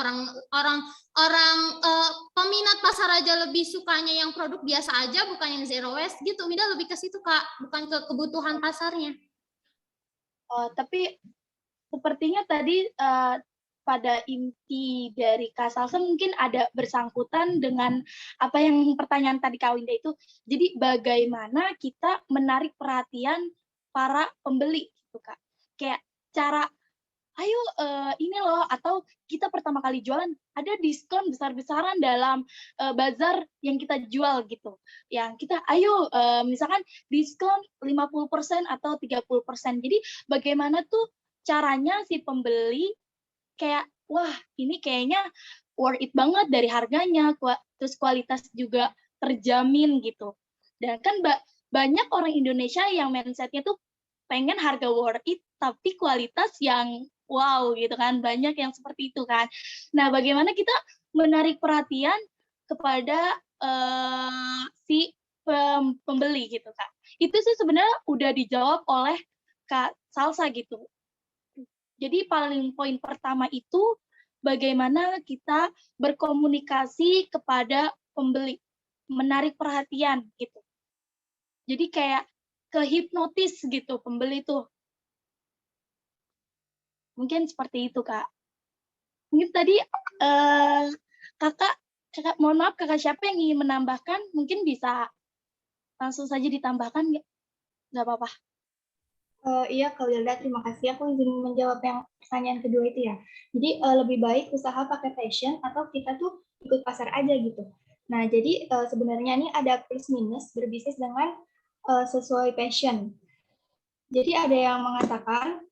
peminat pasar aja lebih sukanya yang produk biasa aja, bukan yang zero waste gitu. Mida lebih ke situ Kak, bukan ke kebutuhan pasarnya. Tapi sepertinya tadi pada inti dari Kak Salsa mungkin ada bersangkutan dengan apa yang pertanyaan tadi Kak Winda itu. Jadi bagaimana kita menarik perhatian para pembeli gitu Kak. Kayak cara ayo ini loh, atau kita pertama kali jualan ada diskon besar-besaran dalam bazar yang kita jual gitu. Yang kita ayo misalkan diskon 50% atau 30%. Jadi bagaimana tuh caranya si pembeli kayak wah ini kayaknya worth it banget dari harganya, terus kualitas juga terjamin gitu. Dan kan banyak orang Indonesia yang mindset-nya tuh pengen harga worth it tapi kualitas yang wow gitu kan, banyak yang seperti itu kan. Nah, bagaimana kita menarik perhatian kepada si pembeli gitu Kak. Itu sih sebenarnya udah dijawab oleh Kak Salsa gitu. Jadi paling poin pertama itu bagaimana kita berkomunikasi kepada pembeli, menarik perhatian gitu. Jadi kayak kehipnotis gitu pembeli tuh. Mungkin seperti itu Kak. Mungkin tadi kakak mohon maaf kakak siapa yang ingin menambahkan, mungkin bisa langsung saja ditambahkan nggak apa-apa. Iya, Kak Wilda, terima kasih. Aku izin menjawab yang pertanyaan kedua itu ya. Jadi lebih baik usaha pakai passion atau kita tuh ikut pasar aja gitu. Nah, jadi sebenarnya ini ada plus minus berbisnis dengan sesuai passion. Jadi ada yang mengatakan,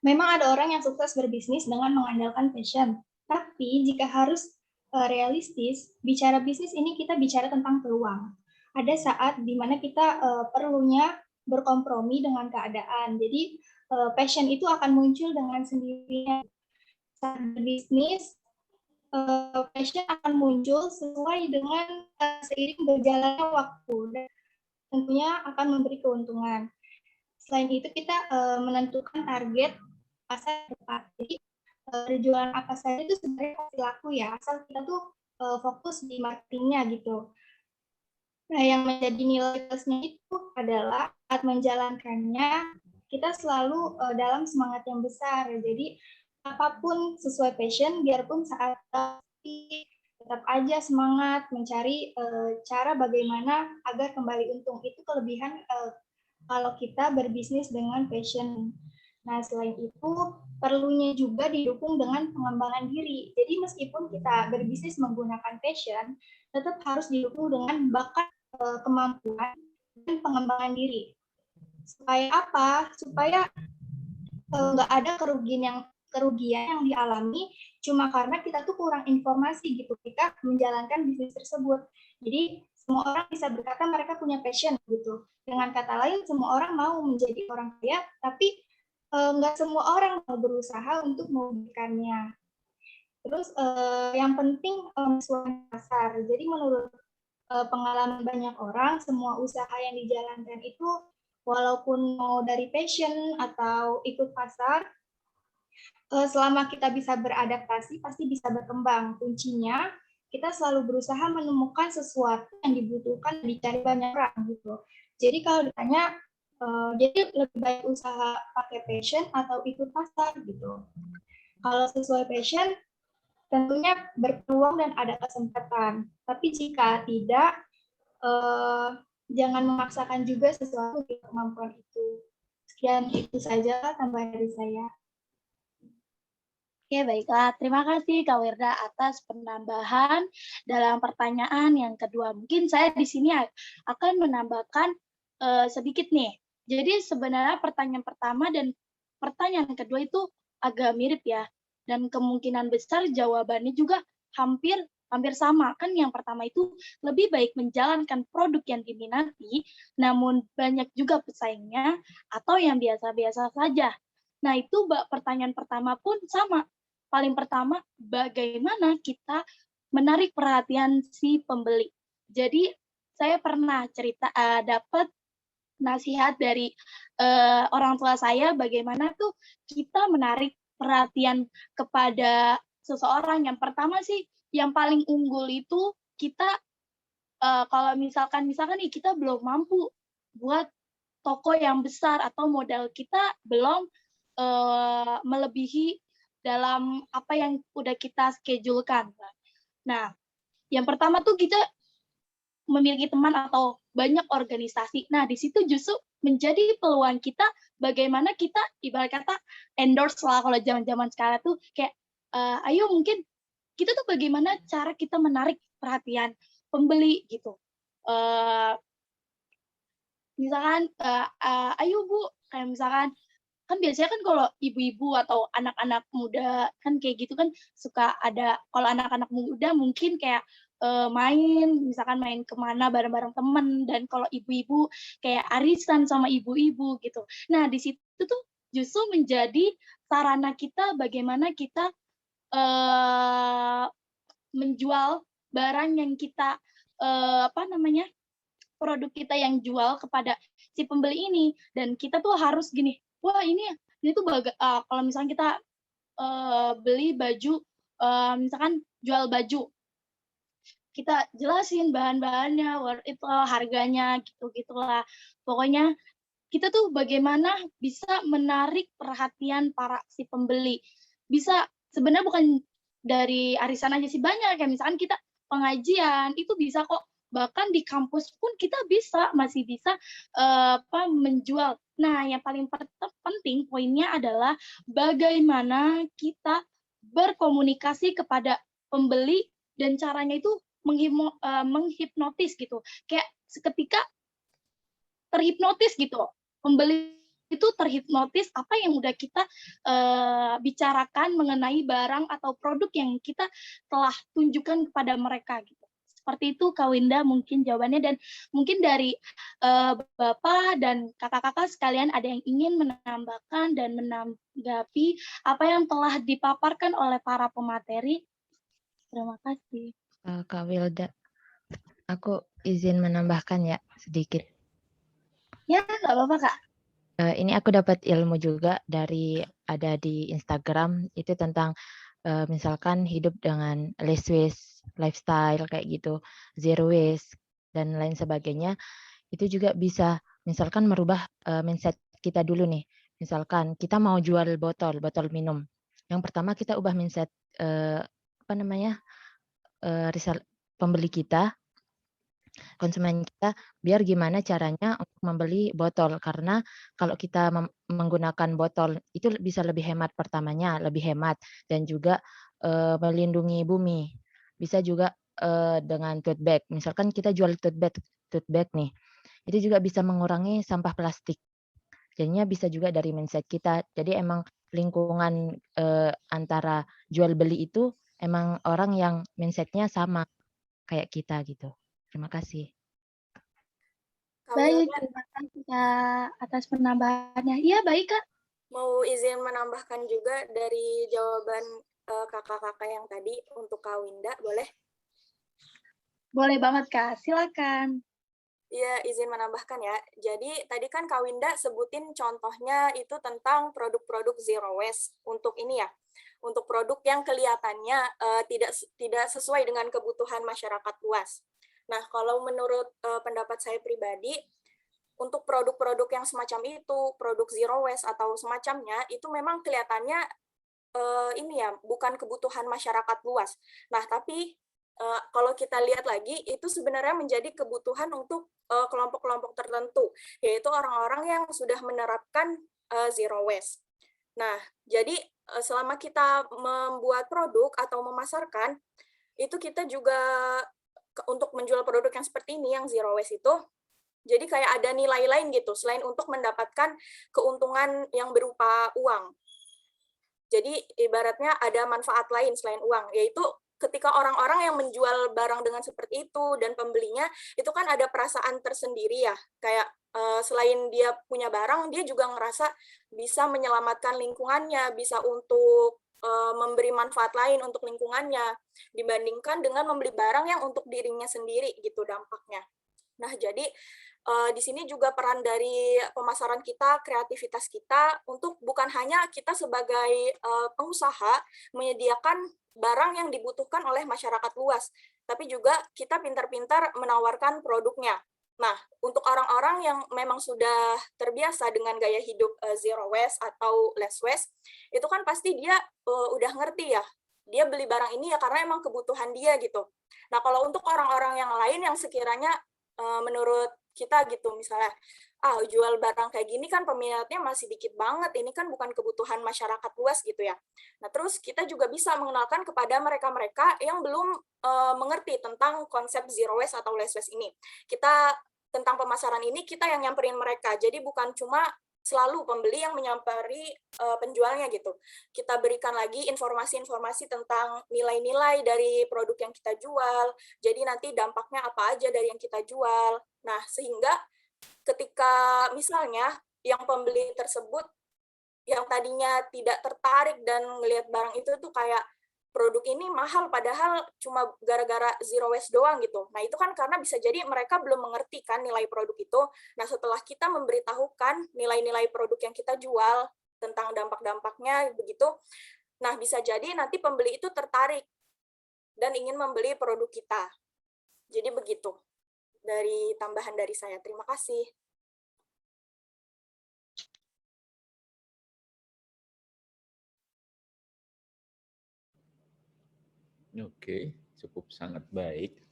memang ada orang yang sukses berbisnis dengan mengandalkan passion. Tapi jika harus realistis, bicara bisnis ini kita bicara tentang peluang. Ada saat di mana kita perlunya berkompromi dengan keadaan. Jadi passion itu akan muncul dengan sendirinya. Saat berbisnis, passion akan muncul sesuai dengan seiring berjalannya waktu dan tentunya akan memberi keuntungan. Selain itu kita menentukan target pasar tepat. Jadi berjualan apa saja itu sebenarnya pasti laku ya, asal kita tuh fokus di marketingnya gitu. Nah, yang menjadi nilai plusnya itu adalah saat menjalankannya, kita selalu dalam semangat yang besar. Jadi, apapun sesuai passion, biarpun saat tetap aja semangat mencari cara bagaimana agar kembali untung. Itu kelebihan kalau kita berbisnis dengan passion. Nah, selain itu, perlunya juga didukung dengan pengembangan diri. Jadi, meskipun kita berbisnis menggunakan passion, tetap harus didukung dengan bakat, kemampuan, dan pengembangan diri. Supaya apa? Supaya nggak ada kerugian yang dialami cuma karena kita tuh kurang informasi gitu ketika menjalankan bisnis tersebut. Jadi semua orang bisa berkata mereka punya passion gitu. Dengan kata lain, semua orang mau menjadi orang kaya, tapi nggak semua orang mau berusaha untuk mewujudkannya. Terus yang penting sesuai pasar. Jadi menurut pengalaman banyak orang, semua usaha yang dijalankan itu walaupun mau dari passion atau ikut pasar, selama kita bisa beradaptasi pasti bisa berkembang. Kuncinya kita selalu berusaha menemukan sesuatu yang dibutuhkan dicari banyak orang gitu. Jadi kalau ditanya, jadi lebih baik usaha pakai passion atau ikut pasar gitu. Kalau sesuai passion, tentunya berpeluang dan ada kesempatan. Tapi jika tidak, jangan memaksakan juga sesuatu di kemampuan itu. Sekian itu saja tambahan dari saya. Oke, baiklah. Terima kasih Kak Wirda atas penambahan dalam pertanyaan yang kedua. Mungkin saya di sini akan menambahkan sedikit nih. Jadi sebenarnya pertanyaan pertama dan pertanyaan kedua itu agak mirip ya. Dan kemungkinan besar jawabannya juga hampir sama. Kan yang pertama itu lebih baik menjalankan produk yang diminati, namun banyak juga pesaingnya, atau yang biasa-biasa saja. Nah, itu pertanyaan pertama pun sama. Paling pertama, bagaimana kita menarik perhatian si pembeli. Jadi, saya pernah dapat nasihat dari orang tua saya bagaimana tuh kita menarik perhatian kepada seseorang. Yang pertama sih, yang paling unggul itu kita kalau misalkan nih kita belum mampu buat toko yang besar atau modal kita belum melebihi dalam apa yang udah kita schedulekan. Nah, yang pertama tuh kita memiliki teman atau banyak organisasi. Nah, di situ justru menjadi peluang kita bagaimana kita ibarat kata endorse lah kalau zaman-zaman sekarang tuh kayak ayo mungkin kita tuh bagaimana cara kita menarik perhatian pembeli gitu. Misalkan ayo Bu, kayak misalkan kan biasanya kan kalau ibu-ibu atau anak-anak muda kan kayak gitu kan suka ada, kalau anak-anak muda mungkin kayak misalkan main kemana bareng-bareng temen, dan kalau ibu-ibu kayak arisan sama ibu-ibu gitu. Nah, di situ tuh justru menjadi sarana kita bagaimana kita menjual barang yang kita produk kita yang jual kepada si pembeli ini. Dan kita tuh harus gini, wah ini tuh kalau misalnya kita beli baju, misalkan jual baju, kita jelasin bahan-bahannya, worth it loh, harganya, gitu-gitulah. Pokoknya kita tuh bagaimana bisa menarik perhatian para si pembeli. Bisa sebenarnya bukan dari arisan aja sih, banyak kayak misalkan kita pengajian itu bisa kok, bahkan di kampus pun kita masih bisa menjual. Nah, yang paling penting poinnya adalah bagaimana kita berkomunikasi kepada pembeli, dan caranya itu menghipnotis gitu. Kayak seketika terhipnotis gitu. Pembeli itu terhipnotis apa yang udah kita bicarakan mengenai barang atau produk yang kita telah tunjukkan kepada mereka gitu. Seperti itu Kak Winda mungkin jawabannya, dan mungkin dari Bapak dan kakak-kakak sekalian ada yang ingin menambahkan dan menanggapi apa yang telah dipaparkan oleh para pemateri. Terima kasih. Kak Wilda, aku izin menambahkan ya sedikit. Ya, nggak apa-apa Kak. Ini aku dapat ilmu juga ada di Instagram, itu tentang misalkan hidup dengan less waste lifestyle kayak gitu, zero waste dan lain sebagainya. Itu juga bisa misalkan merubah mindset kita dulu nih. Misalkan kita mau jual botol minum. Yang pertama kita ubah mindset pembeli kita, konsumen kita, biar gimana caranya untuk membeli botol. Karena kalau kita menggunakan botol itu bisa lebih hemat, pertamanya lebih hemat, dan juga melindungi bumi. Bisa juga dengan tote bag. Misalkan kita jual tote bag nih, itu juga bisa mengurangi sampah plastik. Jadinya bisa juga dari mindset kita. Jadi emang lingkungan antara jual beli itu emang orang yang mindset-nya sama kayak kita gitu. Terima kasih. Baik, terima kasih Kak atas penambahannya. Iya, baik Kak. Mau izin menambahkan juga dari jawaban kakak-kakak yang tadi untuk Kak Winda, boleh? Boleh banget Kak, silakan. Iya, izin menambahkan ya. Jadi tadi kan Kak Winda sebutin contohnya itu tentang produk-produk zero waste untuk ini ya, untuk produk yang kelihatannya tidak sesuai dengan kebutuhan masyarakat luas. Nah, kalau menurut pendapat saya pribadi, untuk produk-produk yang semacam itu, produk zero waste atau semacamnya, itu memang kelihatannya ini ya, bukan kebutuhan masyarakat luas. Nah, tapi kalau kita lihat lagi, itu sebenarnya menjadi kebutuhan untuk kelompok-kelompok tertentu, yaitu orang-orang yang sudah menerapkan zero waste. Nah, jadi selama kita membuat produk atau memasarkan, itu kita juga untuk menjual produk yang seperti ini, yang zero waste itu, jadi kayak ada nilai lain gitu, selain untuk mendapatkan keuntungan yang berupa uang. Jadi ibaratnya ada manfaat lain selain uang, yaitu ketika orang-orang yang menjual barang dengan seperti itu dan pembelinya itu kan ada perasaan tersendiri ya, kayak selain dia punya barang, dia juga ngerasa bisa menyelamatkan lingkungannya, bisa untuk memberi manfaat lain untuk lingkungannya dibandingkan dengan membeli barang yang untuk dirinya sendiri gitu dampaknya. Nah, jadi di sini juga peran dari pemasaran kita, kreativitas kita untuk bukan hanya kita sebagai pengusaha menyediakan barang yang dibutuhkan oleh masyarakat luas, tapi juga kita pintar-pintar menawarkan produknya. Nah, untuk orang-orang yang memang sudah terbiasa dengan gaya hidup zero waste atau less waste, itu kan pasti dia udah ngerti ya, dia beli barang ini ya karena emang kebutuhan dia gitu. Nah, kalau untuk orang-orang yang lain yang sekiranya menurut kita gitu misalnya, jual barang kayak gini kan peminatnya masih dikit banget, ini kan bukan kebutuhan masyarakat luas gitu ya. Nah, terus kita juga bisa mengenalkan kepada mereka-mereka yang belum mengerti tentang konsep zero waste atau less waste ini. Kita tentang pemasaran ini kita yang nyamperin mereka, jadi bukan cuma selalu pembeli yang menyamperi penjualnya gitu. Kita berikan lagi informasi-informasi tentang nilai-nilai dari produk yang kita jual, jadi nanti dampaknya apa aja dari yang kita jual. Nah, sehingga ketika misalnya yang pembeli tersebut yang tadinya tidak tertarik dan ngelihat barang itu tuh kayak produk ini mahal padahal cuma gara-gara zero waste doang gitu. Nah, itu kan karena bisa jadi mereka belum mengerti kan nilai produk itu. Nah, setelah kita memberitahukan nilai-nilai produk yang kita jual tentang dampak-dampaknya begitu, nah bisa jadi nanti pembeli itu tertarik dan ingin membeli produk kita. Jadi begitu dari tambahan dari saya. Terima kasih. Oke, cukup sangat baik.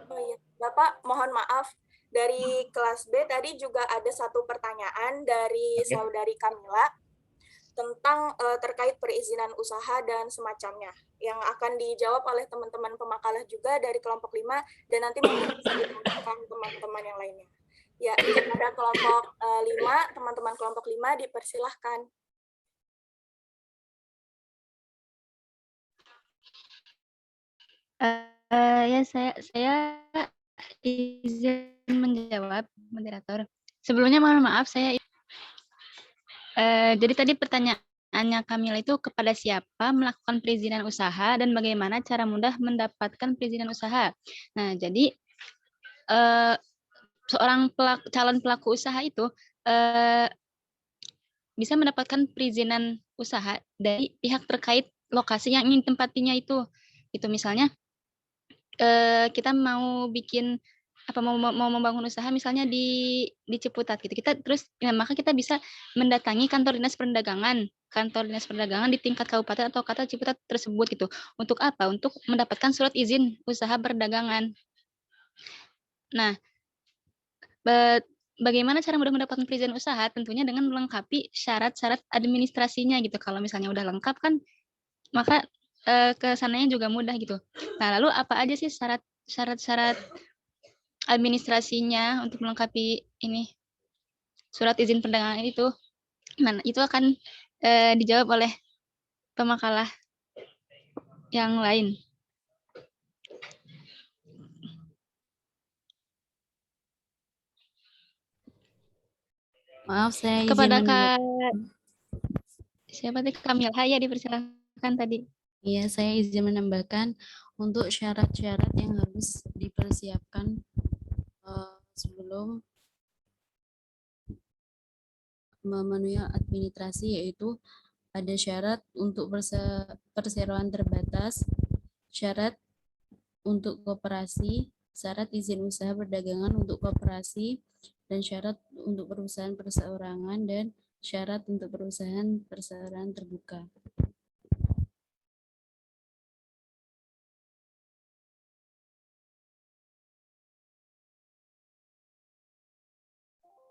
Oh iya, Bapak, mohon maaf. Dari kelas B tadi juga ada satu pertanyaan dari saudari Kamila tentang terkait perizinan usaha dan semacamnya, yang akan dijawab oleh teman-teman pemakalah juga dari kelompok 5, dan nanti mungkin bisa ditambahkan teman-teman yang lainnya. Ya, kepada kelompok 5, teman-teman kelompok 5 dipersilahkan. Ya, saya izin menjawab, moderator. Sebelumnya mohon maaf, jadi tadi pertanyaannya Kamila itu kepada siapa melakukan perizinan usaha dan bagaimana cara mudah mendapatkan perizinan usaha. Nah, jadi seorang calon pelaku usaha itu bisa mendapatkan perizinan usaha dari pihak terkait lokasi yang ingin tempatinya itu. Itu misalnya kita mau bikin mau membangun usaha misalnya di Ciputat gitu. Maka kita bisa mendatangi kantor dinas perdagangan di tingkat kabupaten atau kota Ciputat tersebut gitu. Untuk apa? Untuk mendapatkan surat izin usaha perdagangan. Nah, bagaimana cara mudah mendapatkan perizinan usaha? Tentunya dengan melengkapi syarat-syarat administrasinya gitu. Kalau misalnya udah lengkap kan, maka ke sananya juga mudah gitu. Nah, lalu apa aja sih syarat-syarat administrasinya untuk melengkapi ini surat izin perdagangan itu? Nah, itu akan dijawab oleh pemakalah yang lain. Maaf, saya izin kepada siapa tadi? Kamila, ya dipersilakan tadi. Iya, saya izin menambahkan untuk syarat-syarat yang harus dipersiapkan sebelum memenuhi administrasi, yaitu ada syarat untuk perseroan terbatas, syarat untuk koperasi, syarat izin usaha perdagangan untuk koperasi, dan syarat untuk perusahaan perseorangan, dan syarat untuk perusahaan perseorangan terbuka.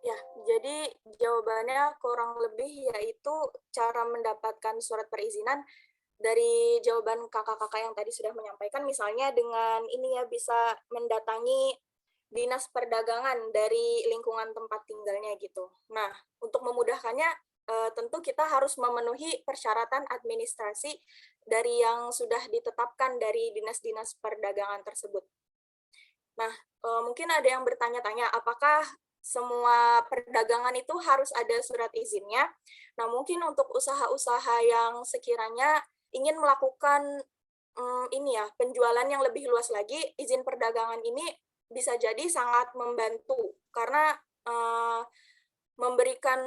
Ya, jadi jawabannya kurang lebih yaitu cara mendapatkan surat perizinan dari jawaban kakak-kakak yang tadi sudah menyampaikan, misalnya dengan ini ya, bisa mendatangi dinas perdagangan dari lingkungan tempat tinggalnya gitu. Nah, untuk memudahkannya tentu kita harus memenuhi persyaratan administrasi dari yang sudah ditetapkan dari dinas-dinas perdagangan tersebut. Nah, mungkin ada yang bertanya-tanya, apakah semua perdagangan itu harus ada surat izinnya? Nah, mungkin untuk usaha-usaha yang sekiranya ingin melakukan penjualan yang lebih luas lagi, izin perdagangan ini bisa jadi sangat membantu karena memberikan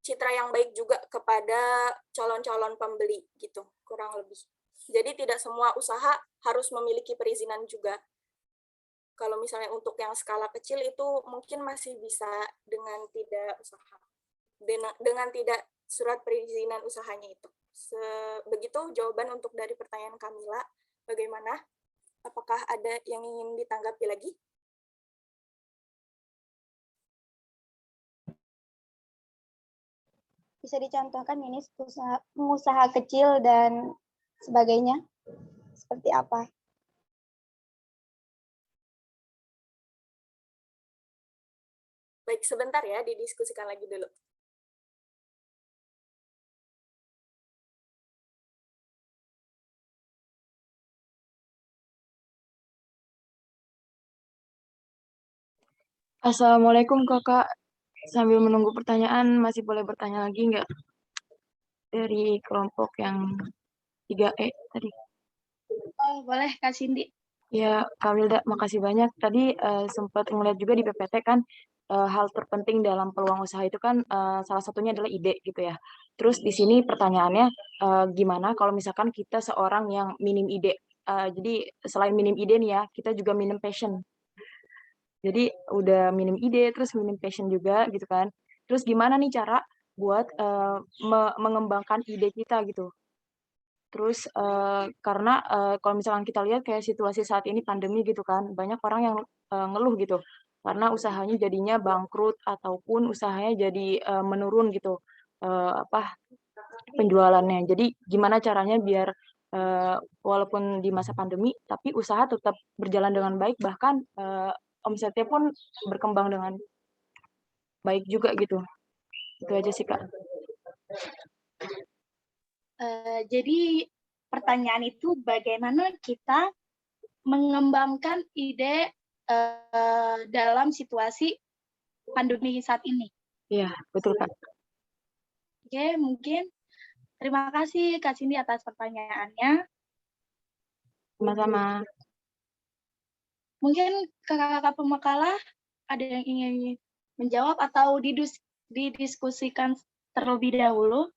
citra yang baik juga kepada calon-calon pembeli gitu, kurang lebih. Jadi tidak semua usaha harus memiliki perizinan juga. Kalau misalnya untuk yang skala kecil itu mungkin masih bisa dengan tidak usaha, dengan tidak surat perizinan usahanya itu. Begitu jawaban untuk dari pertanyaan Kamila. Bagaimana? Apakah ada yang ingin ditanggapi lagi? Bisa dicontohkan ini pengusaha kecil dan sebagainya? Seperti apa? Baik, sebentar ya, didiskusikan lagi dulu. Assalamualaikum Kakak. Sambil menunggu pertanyaan, masih boleh bertanya lagi nggak? Dari kelompok yang 3E tadi. Oh, boleh Kak Cindy. Ya, Kak Wilda, makasih banyak. Tadi sempat ngeliat juga di PPT kan, hal terpenting dalam peluang usaha itu kan salah satunya adalah ide gitu ya. Terus di sini pertanyaannya, gimana kalau misalkan kita seorang yang minim ide? Jadi selain minim ide nih ya, kita juga minim passion. Jadi udah minim ide, terus minim passion juga gitu kan. Terus gimana nih cara buat mengembangkan ide kita gitu. Terus karena kalau misalkan kita lihat kayak situasi saat ini pandemi gitu kan, banyak orang yang ngeluh gitu. Karena usahanya jadinya bangkrut ataupun usahanya jadi menurun gitu penjualannya. Jadi gimana caranya biar walaupun di masa pandemi tapi usaha tetap berjalan dengan baik, bahkan omsetnya pun berkembang dengan baik juga gitu. Itu aja sih Kak. Jadi pertanyaan itu bagaimana kita mengembangkan ide dalam situasi pandemi saat ini. Iya, betul Kak. Oke, mungkin terima kasih Kak Cindy atas pertanyaannya. Sama-sama. Mungkin kakak-kakak pemakalah ada yang ingin menjawab atau didiskusikan terlebih dahulu?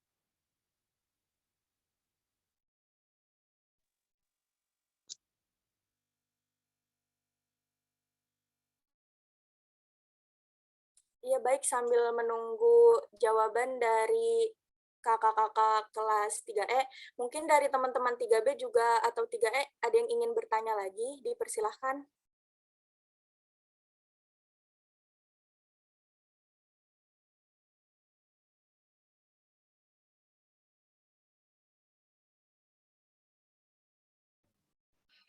Iya, baik, sambil menunggu jawaban dari kakak-kakak kelas 3E, mungkin dari teman-teman 3B juga atau 3E ada yang ingin bertanya lagi, dipersilahkan.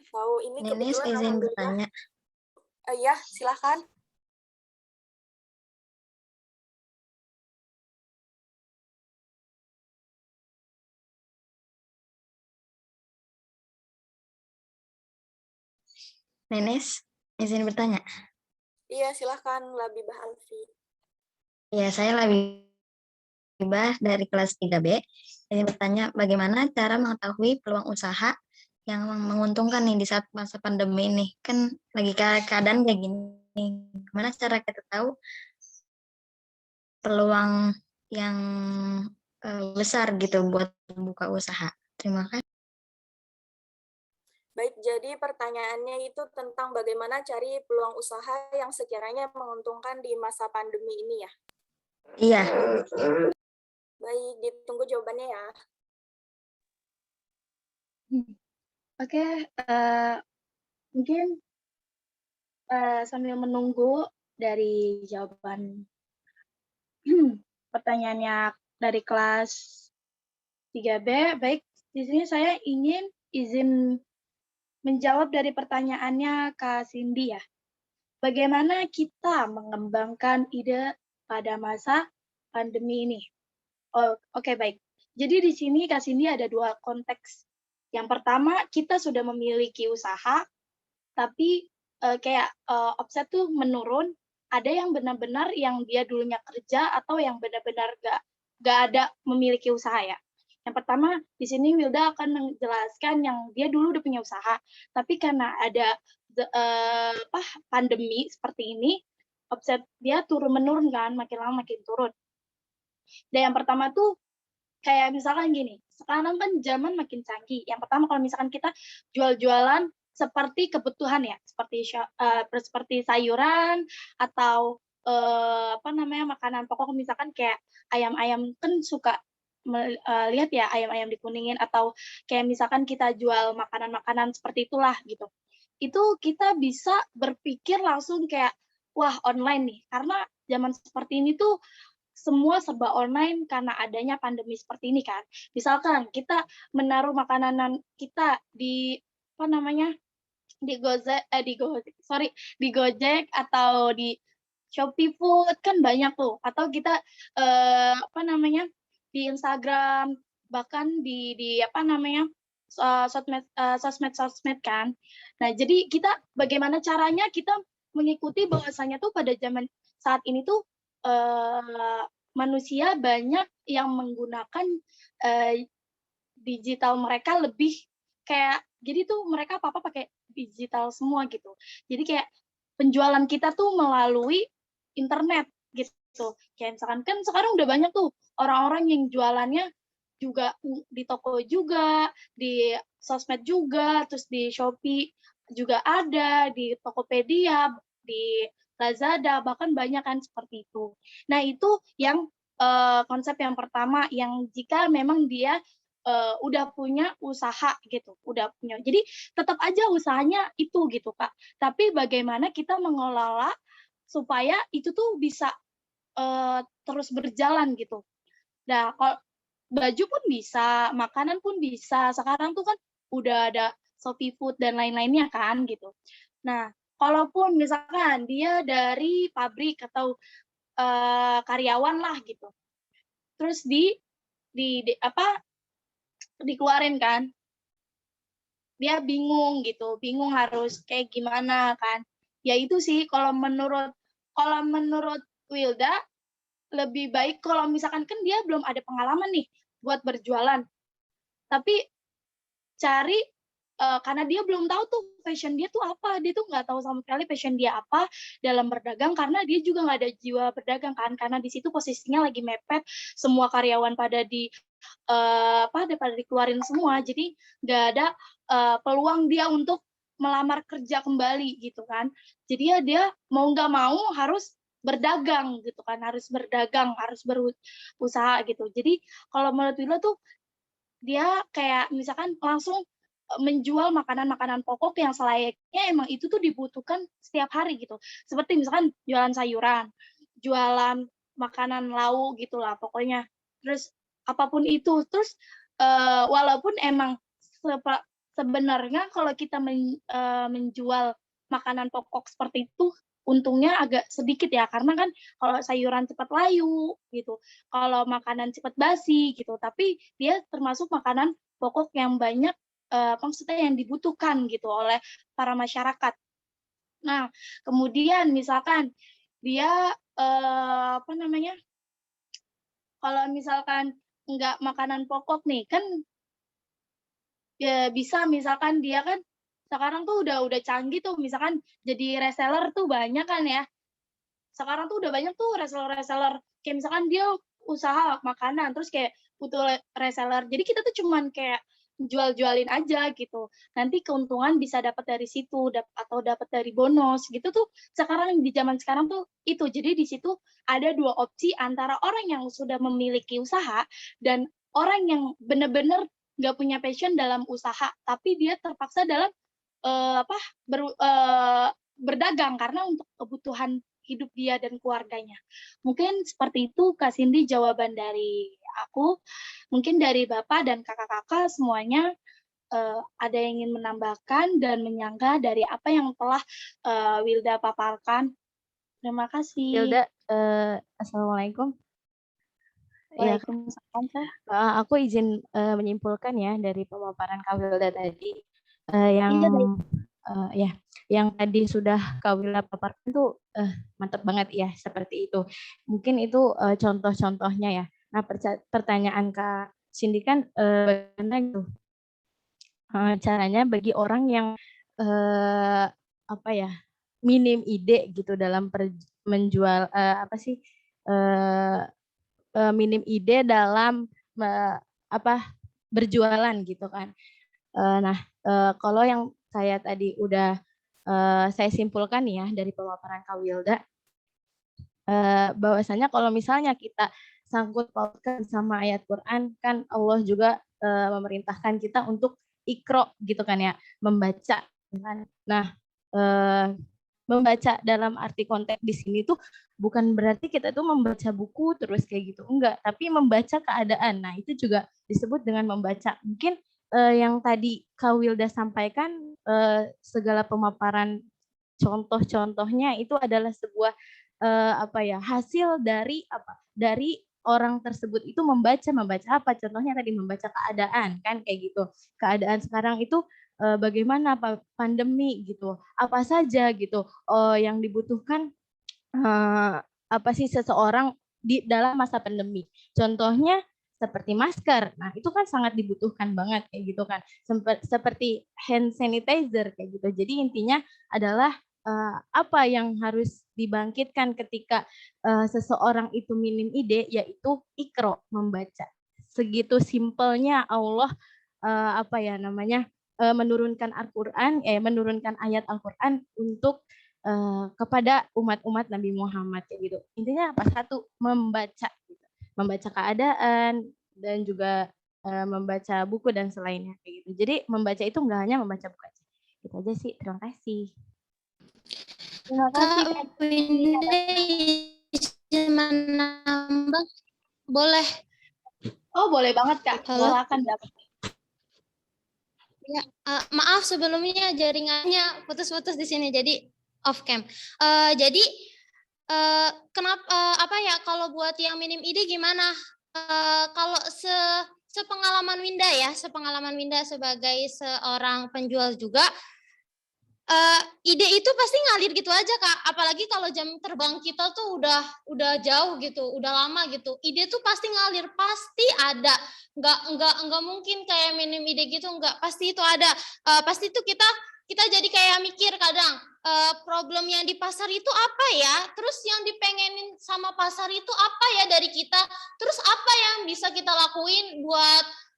Tahu ini Nenis kebetulan izin bertanya. Iya, silahkan. Nenis izin bertanya. Iya, silahkan Labibah Alfi. Ya, saya Labibah dari kelas 3B. Ini bertanya bagaimana cara mengetahui peluang usaha yang menguntungkan nih di saat masa pandemi ini. Kan lagi keadaan kayak gini. Gimana cara kita tahu peluang yang besar gitu buat buka usaha? Terima kasih. Baik, jadi pertanyaannya itu tentang bagaimana cari peluang usaha yang sekiranya menguntungkan di masa pandemi ini ya? Iya. Baik, ditunggu jawabannya ya. Oke, mungkin sambil menunggu dari jawaban pertanyaannya dari kelas 3B, baik, di sini saya ingin izin menjawab dari pertanyaannya Kak Cindy ya. bagaimana kita mengembangkan ide pada masa pandemi ini? Oh, oke, baik. Jadi di sini Kak Cindy ada dua konteks. Yang pertama, kita sudah memiliki usaha, tapi omset tuh menurun. Ada yang benar-benar yang dia dulunya kerja atau yang benar-benar gak ada memiliki usaha ya. Yang pertama, di sini Wilda akan menjelaskan yang dia dulu udah punya usaha, tapi karena ada pandemi seperti ini, omset dia turun-menurun kan, makin lama makin turun. Dan yang pertama tuh kayak misalkan gini, sekarang kan zaman makin canggih. Yang pertama kalau misalkan kita jual-jualan seperti kebutuhan ya, seperti sayuran atau makanan pokok, misalkan kayak ayam-ayam kan suka lihat ya ayam-ayam dikuningin, atau kayak misalkan kita jual makanan-makanan seperti itulah gitu. Itu kita bisa berpikir langsung kayak wah online nih, karena zaman seperti ini tuh semua serba online karena adanya pandemi seperti ini kan. Misalkan kita menaruh makanan kita di di Gojek atau di Shopee Food kan banyak tuh, atau kita di Instagram, bahkan di sosmed kan. Nah, jadi kita bagaimana caranya kita mengikuti bahwasanya tuh pada zaman saat ini tuh manusia banyak yang menggunakan digital mereka lebih kayak, jadi tuh mereka apa-apa pakai digital semua gitu. Jadi kayak penjualan kita tuh melalui internet gitu. Kayak misalkan kan sekarang udah banyak tuh orang-orang yang jualannya juga di toko juga, di sosmed juga, terus di Shopee juga ada, di Tokopedia, di Lazada, bahkan banyak kan seperti itu. Nah, itu yang konsep yang pertama, yang jika memang dia udah punya usaha gitu, udah punya. Jadi tetap aja usahanya itu gitu, Kak. Tapi bagaimana kita mengelola supaya itu tuh bisa terus berjalan gitu. Nah, kalau baju pun bisa, makanan pun bisa. Sekarang tuh kan udah ada Shopee Food dan lain-lainnya kan gitu. Nah, kalaupun misalkan dia dari pabrik atau karyawan lah gitu, terus dikeluarin kan, dia bingung gitu, bingung harus kayak gimana kan. Ya itu sih kalau menurut Wilda lebih baik kalau misalkan kan dia belum ada pengalaman nih buat berjualan, tapi cari karena dia belum tahu tuh passion dia tuh apa, dia tuh nggak tahu sama sekali passion dia apa dalam berdagang, karena dia juga nggak ada jiwa berdagang kan, karena di situ posisinya lagi mepet, semua karyawan pada pada dikeluarin semua, jadi nggak ada peluang dia untuk melamar kerja kembali gitu kan. Jadi ya dia mau nggak mau harus berdagang gitu kan, harus berdagang, harus berusaha gitu. Jadi kalau menurut Willa tuh dia kayak misalkan langsung menjual makanan-makanan pokok yang selayaknya emang itu tuh dibutuhkan setiap hari gitu. Seperti misalkan jualan sayuran, jualan makanan lauk gitulah pokoknya. Terus apapun itu, terus walaupun emang sebenarnya kalau kita menjual makanan pokok seperti itu untungnya agak sedikit ya, karena kan kalau sayuran cepat layu gitu, kalau makanan cepat basi gitu, tapi dia termasuk makanan pokok yang banyak maksudnya yang dibutuhkan gitu oleh para masyarakat. Nah, kemudian misalkan dia kalau misalkan nggak makanan pokok nih kan ya bisa misalkan dia kan sekarang tuh udah canggih tuh, misalkan jadi reseller tuh banyak kan ya. Sekarang tuh udah banyak tuh reseller kayak misalkan dia usaha makanan terus kayak butuh reseller. Jadi kita tuh cuman kayak jual-jualin aja gitu. Nanti keuntungan bisa dapat dari situ atau dapat dari bonus gitu tuh. Sekarang di zaman sekarang tuh itu. Jadi di situ ada dua opsi antara orang yang sudah memiliki usaha dan orang yang benar-benar nggak punya passion dalam usaha, tapi dia terpaksa dalam berdagang karena untuk kebutuhan hidup dia dan keluarganya. Mungkin seperti itu, Kak Cindy, jawaban dari aku. Mungkin dari Bapak dan kakak-kakak semuanya ada yang ingin menambahkan dan menyanggah dari apa yang telah Wilda paparkan? Terima kasih. Wilda, Assalamualaikum. Ya, Waalaikumsalam, Kak. aku izin menyimpulkan ya dari pemaparan Kak Wilda tadi yang tadi sudah Kak Wilda paparkan itu mantap banget ya seperti itu. Mungkin itu contoh-contohnya ya. Nah, pertanyaan Kak Cindy kan bagaimana gitu caranya bagi orang yang minim ide gitu dalam menjual minim ide dalam berjualan gitu kan. Kalau yang saya tadi udah saya simpulkan ya dari pemaparan Kak Wilda, bahwasanya kalau misalnya kita sangkut pautkan sama ayat Quran, kan Allah juga memerintahkan kita untuk ikro gitu kan ya, membaca. Nah, membaca dalam arti konteks di sini tuh bukan berarti kita tuh membaca buku terus kayak gitu, enggak, tapi membaca keadaan. Nah, itu juga disebut dengan membaca. Mungkin yang tadi Kak Wilda sampaikan, segala pemaparan contoh-contohnya itu adalah sebuah hasil dari orang tersebut itu membaca apa, contohnya tadi membaca keadaan kan kayak gitu, keadaan sekarang itu bagaimana pandemi gitu, apa saja gitu yang dibutuhkan seseorang di dalam masa pandemi, contohnya seperti masker. Nah, itu kan sangat dibutuhkan banget kayak gitu kan, seperti hand sanitizer kayak gitu. Jadi intinya adalah apa yang harus dibangkitkan ketika seseorang itu minim ide, yaitu ikro, membaca. Segitu simpelnya Allah menurunkan Al-Quran, menurunkan ayat Al-Quran untuk kepada umat-umat Nabi Muhammad kayak gitu. Intinya apa? Satu, membaca, gitu. Membaca keadaan dan juga membaca buku dan selainnya kayak gitu. Jadi membaca itu enggak hanya membaca buku aja. Itu aja sih. Terima kasih. Terima kasih, Kak Winda, izin menambah, boleh? Oh, boleh banget, Kak. Silakan, dapat. Ya, maaf sebelumnya jaringannya putus-putus di sini, jadi off cam. Jadi kenapa kalau buat yang minim ide gimana? Kalau sepengalaman Winda sebagai seorang penjual juga, ide itu pasti ngalir gitu aja, Kak. Apalagi kalau jam terbang kita tuh udah jauh gitu, udah lama gitu. Ide tuh pasti ngalir, pasti ada. Enggak mungkin kayak minim ide gitu, enggak, pasti itu ada. Pasti itu kita jadi kayak mikir kadang, problem yang di pasar itu apa ya? Terus yang dipengenin sama pasar itu apa ya dari kita? Terus apa yang bisa kita lakuin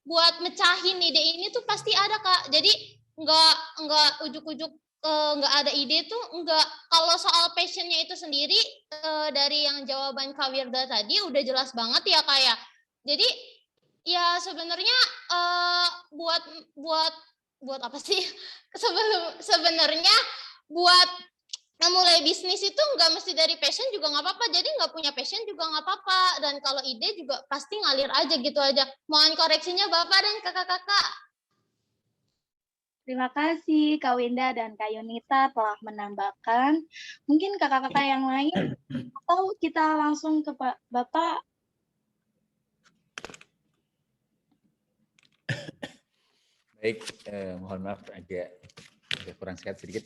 buat mecahin ide ini tuh pasti ada, Kak. Jadi enggak ujuk-ujuk nggak ada ide tuh enggak. Kalau soal passionnya itu sendiri, dari yang jawaban Kak Wilda tadi udah jelas banget ya, Kak ya. Jadi ya sebenarnya buat apa sih? Sebenarnya buat mulai bisnis itu nggak mesti dari passion juga nggak apa-apa. Jadi nggak punya passion juga nggak apa-apa. Dan kalau ide juga pasti ngalir aja gitu aja. Mohon koreksinya Bapak dan kakak-kakak. Terima kasih Kak Winda dan Kak Yunita telah menambahkan. Mungkin kakak-kakak yang lain, atau kita langsung ke Bapak. Baik, mohon maaf agak kurang sehat sedikit.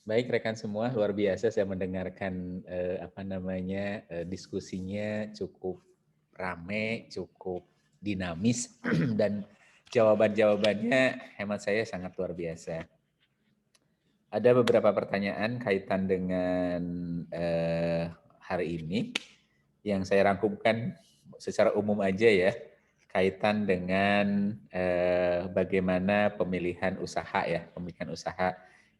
Baik rekan semua, luar biasa saya mendengarkan diskusinya cukup rame, cukup dinamis dan jawaban-jawabannya hemat saya sangat luar biasa. Ada beberapa pertanyaan kaitan dengan hari ini yang saya rangkumkan secara umum aja ya, kaitan dengan bagaimana pemilihan usaha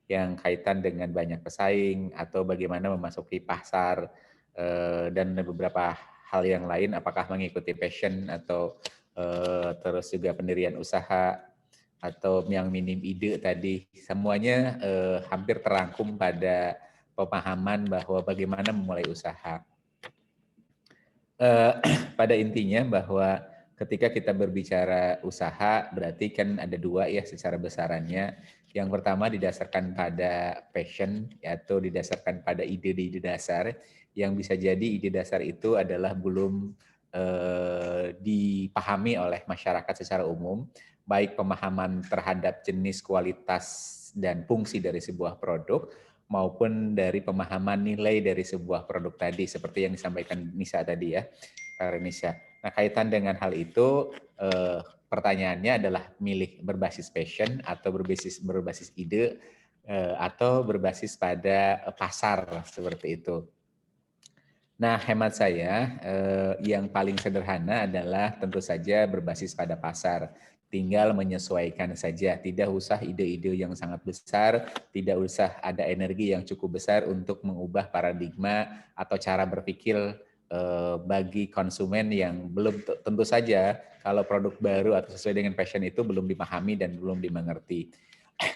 yang kaitan dengan banyak pesaing atau bagaimana memasuki pasar dan beberapa hal yang lain, apakah mengikuti passion atau terus juga pendirian usaha atau yang minim ide tadi, semuanya hampir terangkum pada pemahaman bahwa bagaimana memulai usaha. Pada intinya bahwa ketika kita berbicara usaha, berarti kan ada dua ya secara besarannya. Yang pertama didasarkan pada passion, atau didasarkan pada ide-ide dasar, yang bisa jadi ide dasar itu adalah belum dipahami oleh masyarakat secara umum, baik pemahaman terhadap jenis, kualitas, dan fungsi dari sebuah produk, maupun dari pemahaman nilai dari sebuah produk tadi, seperti yang disampaikan Nisa tadi ya, Nisa. Nah, kaitan dengan hal itu, pertanyaannya adalah milih berbasis passion atau berbasis ide, atau berbasis pada pasar, seperti itu. Nah, hemat saya yang paling sederhana adalah tentu saja berbasis pada pasar. Tinggal menyesuaikan saja, tidak usah ide-ide yang sangat besar, tidak usah ada energi yang cukup besar untuk mengubah paradigma atau cara berpikir bagi konsumen yang belum, tentu saja kalau produk baru atau sesuai dengan passion itu belum dipahami dan belum dimengerti.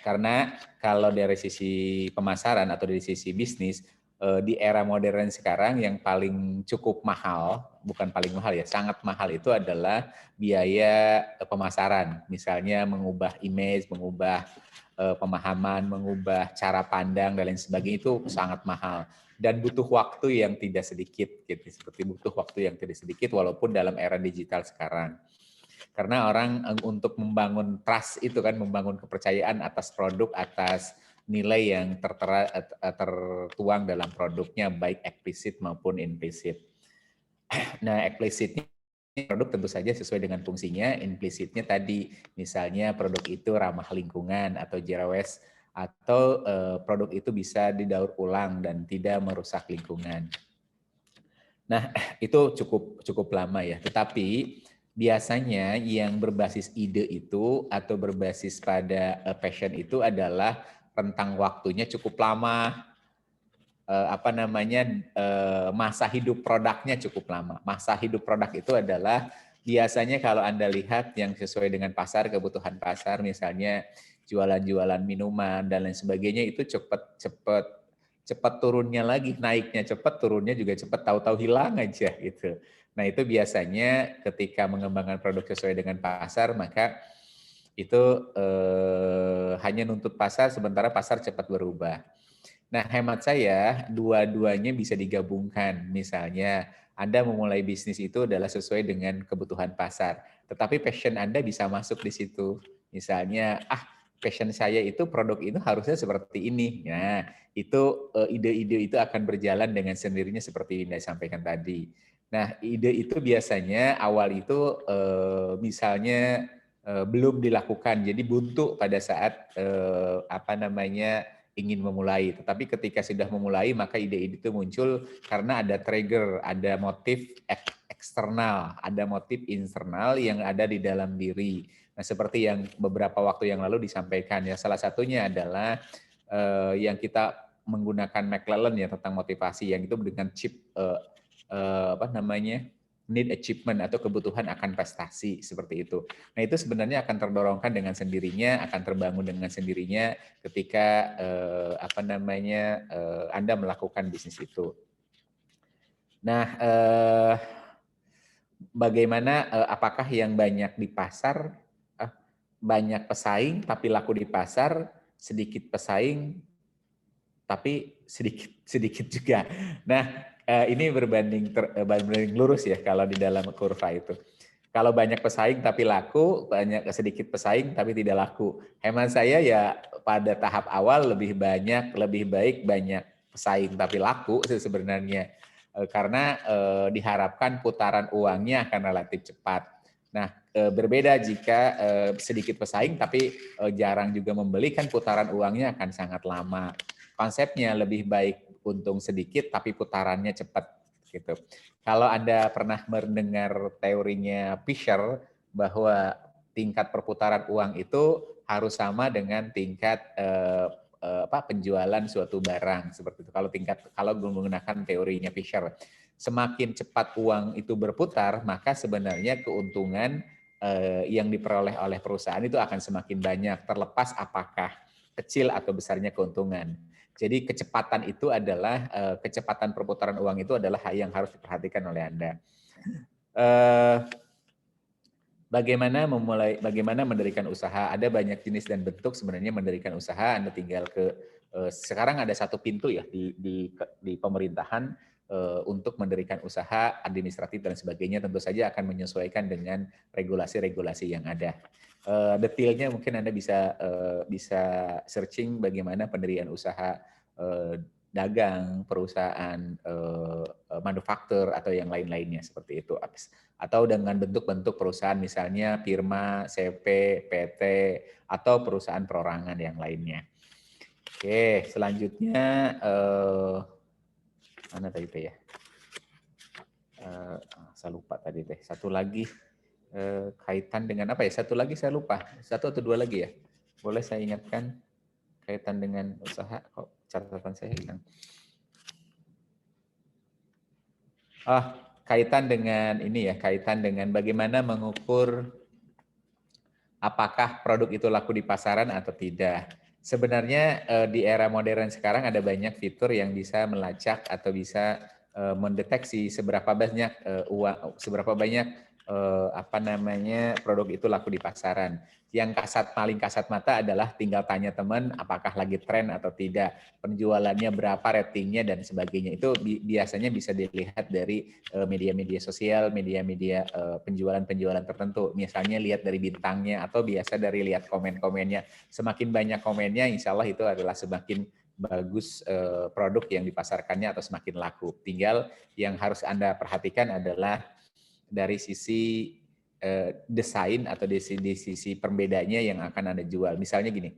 Karena kalau dari sisi pemasaran atau dari sisi bisnis, di era modern sekarang yang paling cukup mahal, bukan paling mahal ya, sangat mahal itu adalah biaya pemasaran. Misalnya mengubah image, mengubah pemahaman, mengubah cara pandang dan lain sebagainya itu sangat mahal. Dan butuh waktu yang tidak sedikit, gitu. Seperti butuh waktu yang tidak sedikit walaupun dalam era digital sekarang. Karena orang untuk membangun trust itu kan, membangun kepercayaan atas produk, atas nilai yang tertuang dalam produknya, baik eksplisit maupun implisit. Nah, eksplisitnya produk tentu saja sesuai dengan fungsinya, implisitnya tadi misalnya produk itu ramah lingkungan atau zero waste, atau produk itu bisa didaur ulang dan tidak merusak lingkungan. Nah, itu cukup lama ya. Tetapi biasanya yang berbasis ide itu atau berbasis pada passion itu adalah rentang waktunya cukup lama. Masa hidup produknya cukup lama. Masa hidup produk itu adalah biasanya kalau Anda lihat yang sesuai dengan pasar, kebutuhan pasar, misalnya jualan-jualan minuman dan lain sebagainya, itu cepat turunnya lagi, naiknya cepat, turunnya juga cepat, tahu-tahu hilang aja gitu. Nah, itu biasanya ketika mengembangkan produk sesuai dengan pasar, maka itu hanya nuntut pasar, sementara pasar cepat berubah. Nah, hemat saya dua-duanya bisa digabungkan. Misalnya Anda memulai bisnis itu adalah sesuai dengan kebutuhan pasar, tetapi passion Anda bisa masuk di situ. Misalnya, passion saya itu produk itu harusnya seperti ini. Nah, itu ide-ide itu akan berjalan dengan sendirinya seperti yang saya sampaikan tadi. Nah, ide itu biasanya awal itu misalnya belum dilakukan, jadi buntu pada saat ingin memulai. Tetapi ketika sudah memulai, maka ide-ide itu muncul karena ada trigger, ada motif eksternal, ada motif internal yang ada di dalam diri. Nah, seperti yang beberapa waktu yang lalu disampaikan ya, salah satunya adalah yang kita menggunakan McClellan ya tentang motivasi, yang itu dengan chip need achievement atau kebutuhan akan prestasi, seperti itu. Nah, itu sebenarnya akan terdorongkan dengan sendirinya, akan terbangun dengan sendirinya ketika Anda melakukan bisnis itu. Nah, bagaimana apakah yang banyak di pasar, banyak pesaing tapi laku di pasar, sedikit pesaing tapi sedikit juga. Nah, ini berbanding lurus ya kalau di dalam kurva itu. Kalau banyak pesaing tapi laku, sedikit pesaing tapi tidak laku. Hemat saya ya pada tahap awal lebih baik banyak pesaing tapi laku sebenarnya. Karena diharapkan putaran uangnya akan relatif cepat. Nah, berbeda jika sedikit pesaing tapi jarang juga membeli, kan putaran uangnya akan sangat lama. Konsepnya lebih baik untung sedikit tapi putarannya cepat gitu. Kalau Anda pernah mendengar teorinya Fisher bahwa tingkat perputaran uang itu harus sama dengan tingkat penjualan suatu barang, seperti itu. Kalau menggunakan teorinya Fisher, semakin cepat uang itu berputar, maka sebenarnya keuntungan yang diperoleh oleh perusahaan itu akan semakin banyak, terlepas apakah kecil atau besarnya keuntungan. Jadi kecepatan itu adalah kecepatan perputaran uang itu adalah hal yang harus diperhatikan oleh Anda. bagaimana mendirikan usaha? Ada banyak jenis dan bentuk sebenarnya mendirikan usaha. Anda tinggal sekarang ada satu pintu ya di pemerintahan untuk mendirikan usaha administratif dan sebagainya. Tentu saja akan menyesuaikan dengan regulasi-regulasi yang ada. Detailnya mungkin Anda bisa searching bagaimana pendirian usaha dagang, perusahaan manufaktur atau yang lain-lainnya seperti itu. Atau dengan bentuk-bentuk perusahaan misalnya firma, CP, PT, atau perusahaan perorangan yang lainnya. Oke, selanjutnya mana tadi teh ya? Saya lupa tadi teh. Satu lagi kaitan dengan apa ya? Satu lagi saya lupa. Satu atau dua lagi ya? Boleh saya ingatkan kaitan dengan usaha? Kok catatan saya hilang? Kaitan dengan ini ya, kaitan dengan bagaimana mengukur apakah produk itu laku di pasaran atau tidak. Sebenarnya di era modern sekarang ada banyak fitur yang bisa melacak atau bisa mendeteksi seberapa banyak produk itu laku di pasaran. Yang paling kasat mata adalah tinggal tanya teman apakah lagi tren atau tidak, penjualannya berapa, ratingnya dan sebagainya. Itu biasanya bisa dilihat dari media-media sosial, media-media penjualan tertentu. Misalnya lihat dari bintangnya atau biasa dari lihat komen-komennya. Semakin banyak komennya, insya Allah itu adalah semakin bagus produk yang dipasarkannya atau semakin laku. Tinggal yang harus Anda perhatikan adalah dari sisi desain atau di sisi perbedaannya yang akan Anda jual. Misalnya gini,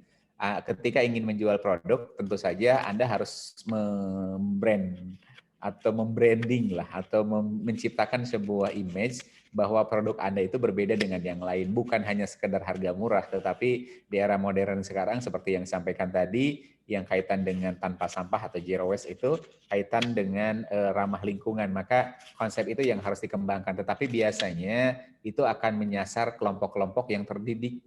ketika ingin menjual produk, tentu saja Anda harus membranding lah, atau menciptakan sebuah image bahwa produk Anda itu berbeda dengan yang lain. Bukan hanya sekedar harga murah, tetapi di era modern sekarang seperti yang disampaikan tadi, yang kaitan dengan tanpa sampah atau zero waste itu kaitan dengan ramah lingkungan. Maka konsep itu yang harus dikembangkan. Tetapi biasanya itu akan menyasar kelompok-kelompok yang terdidik,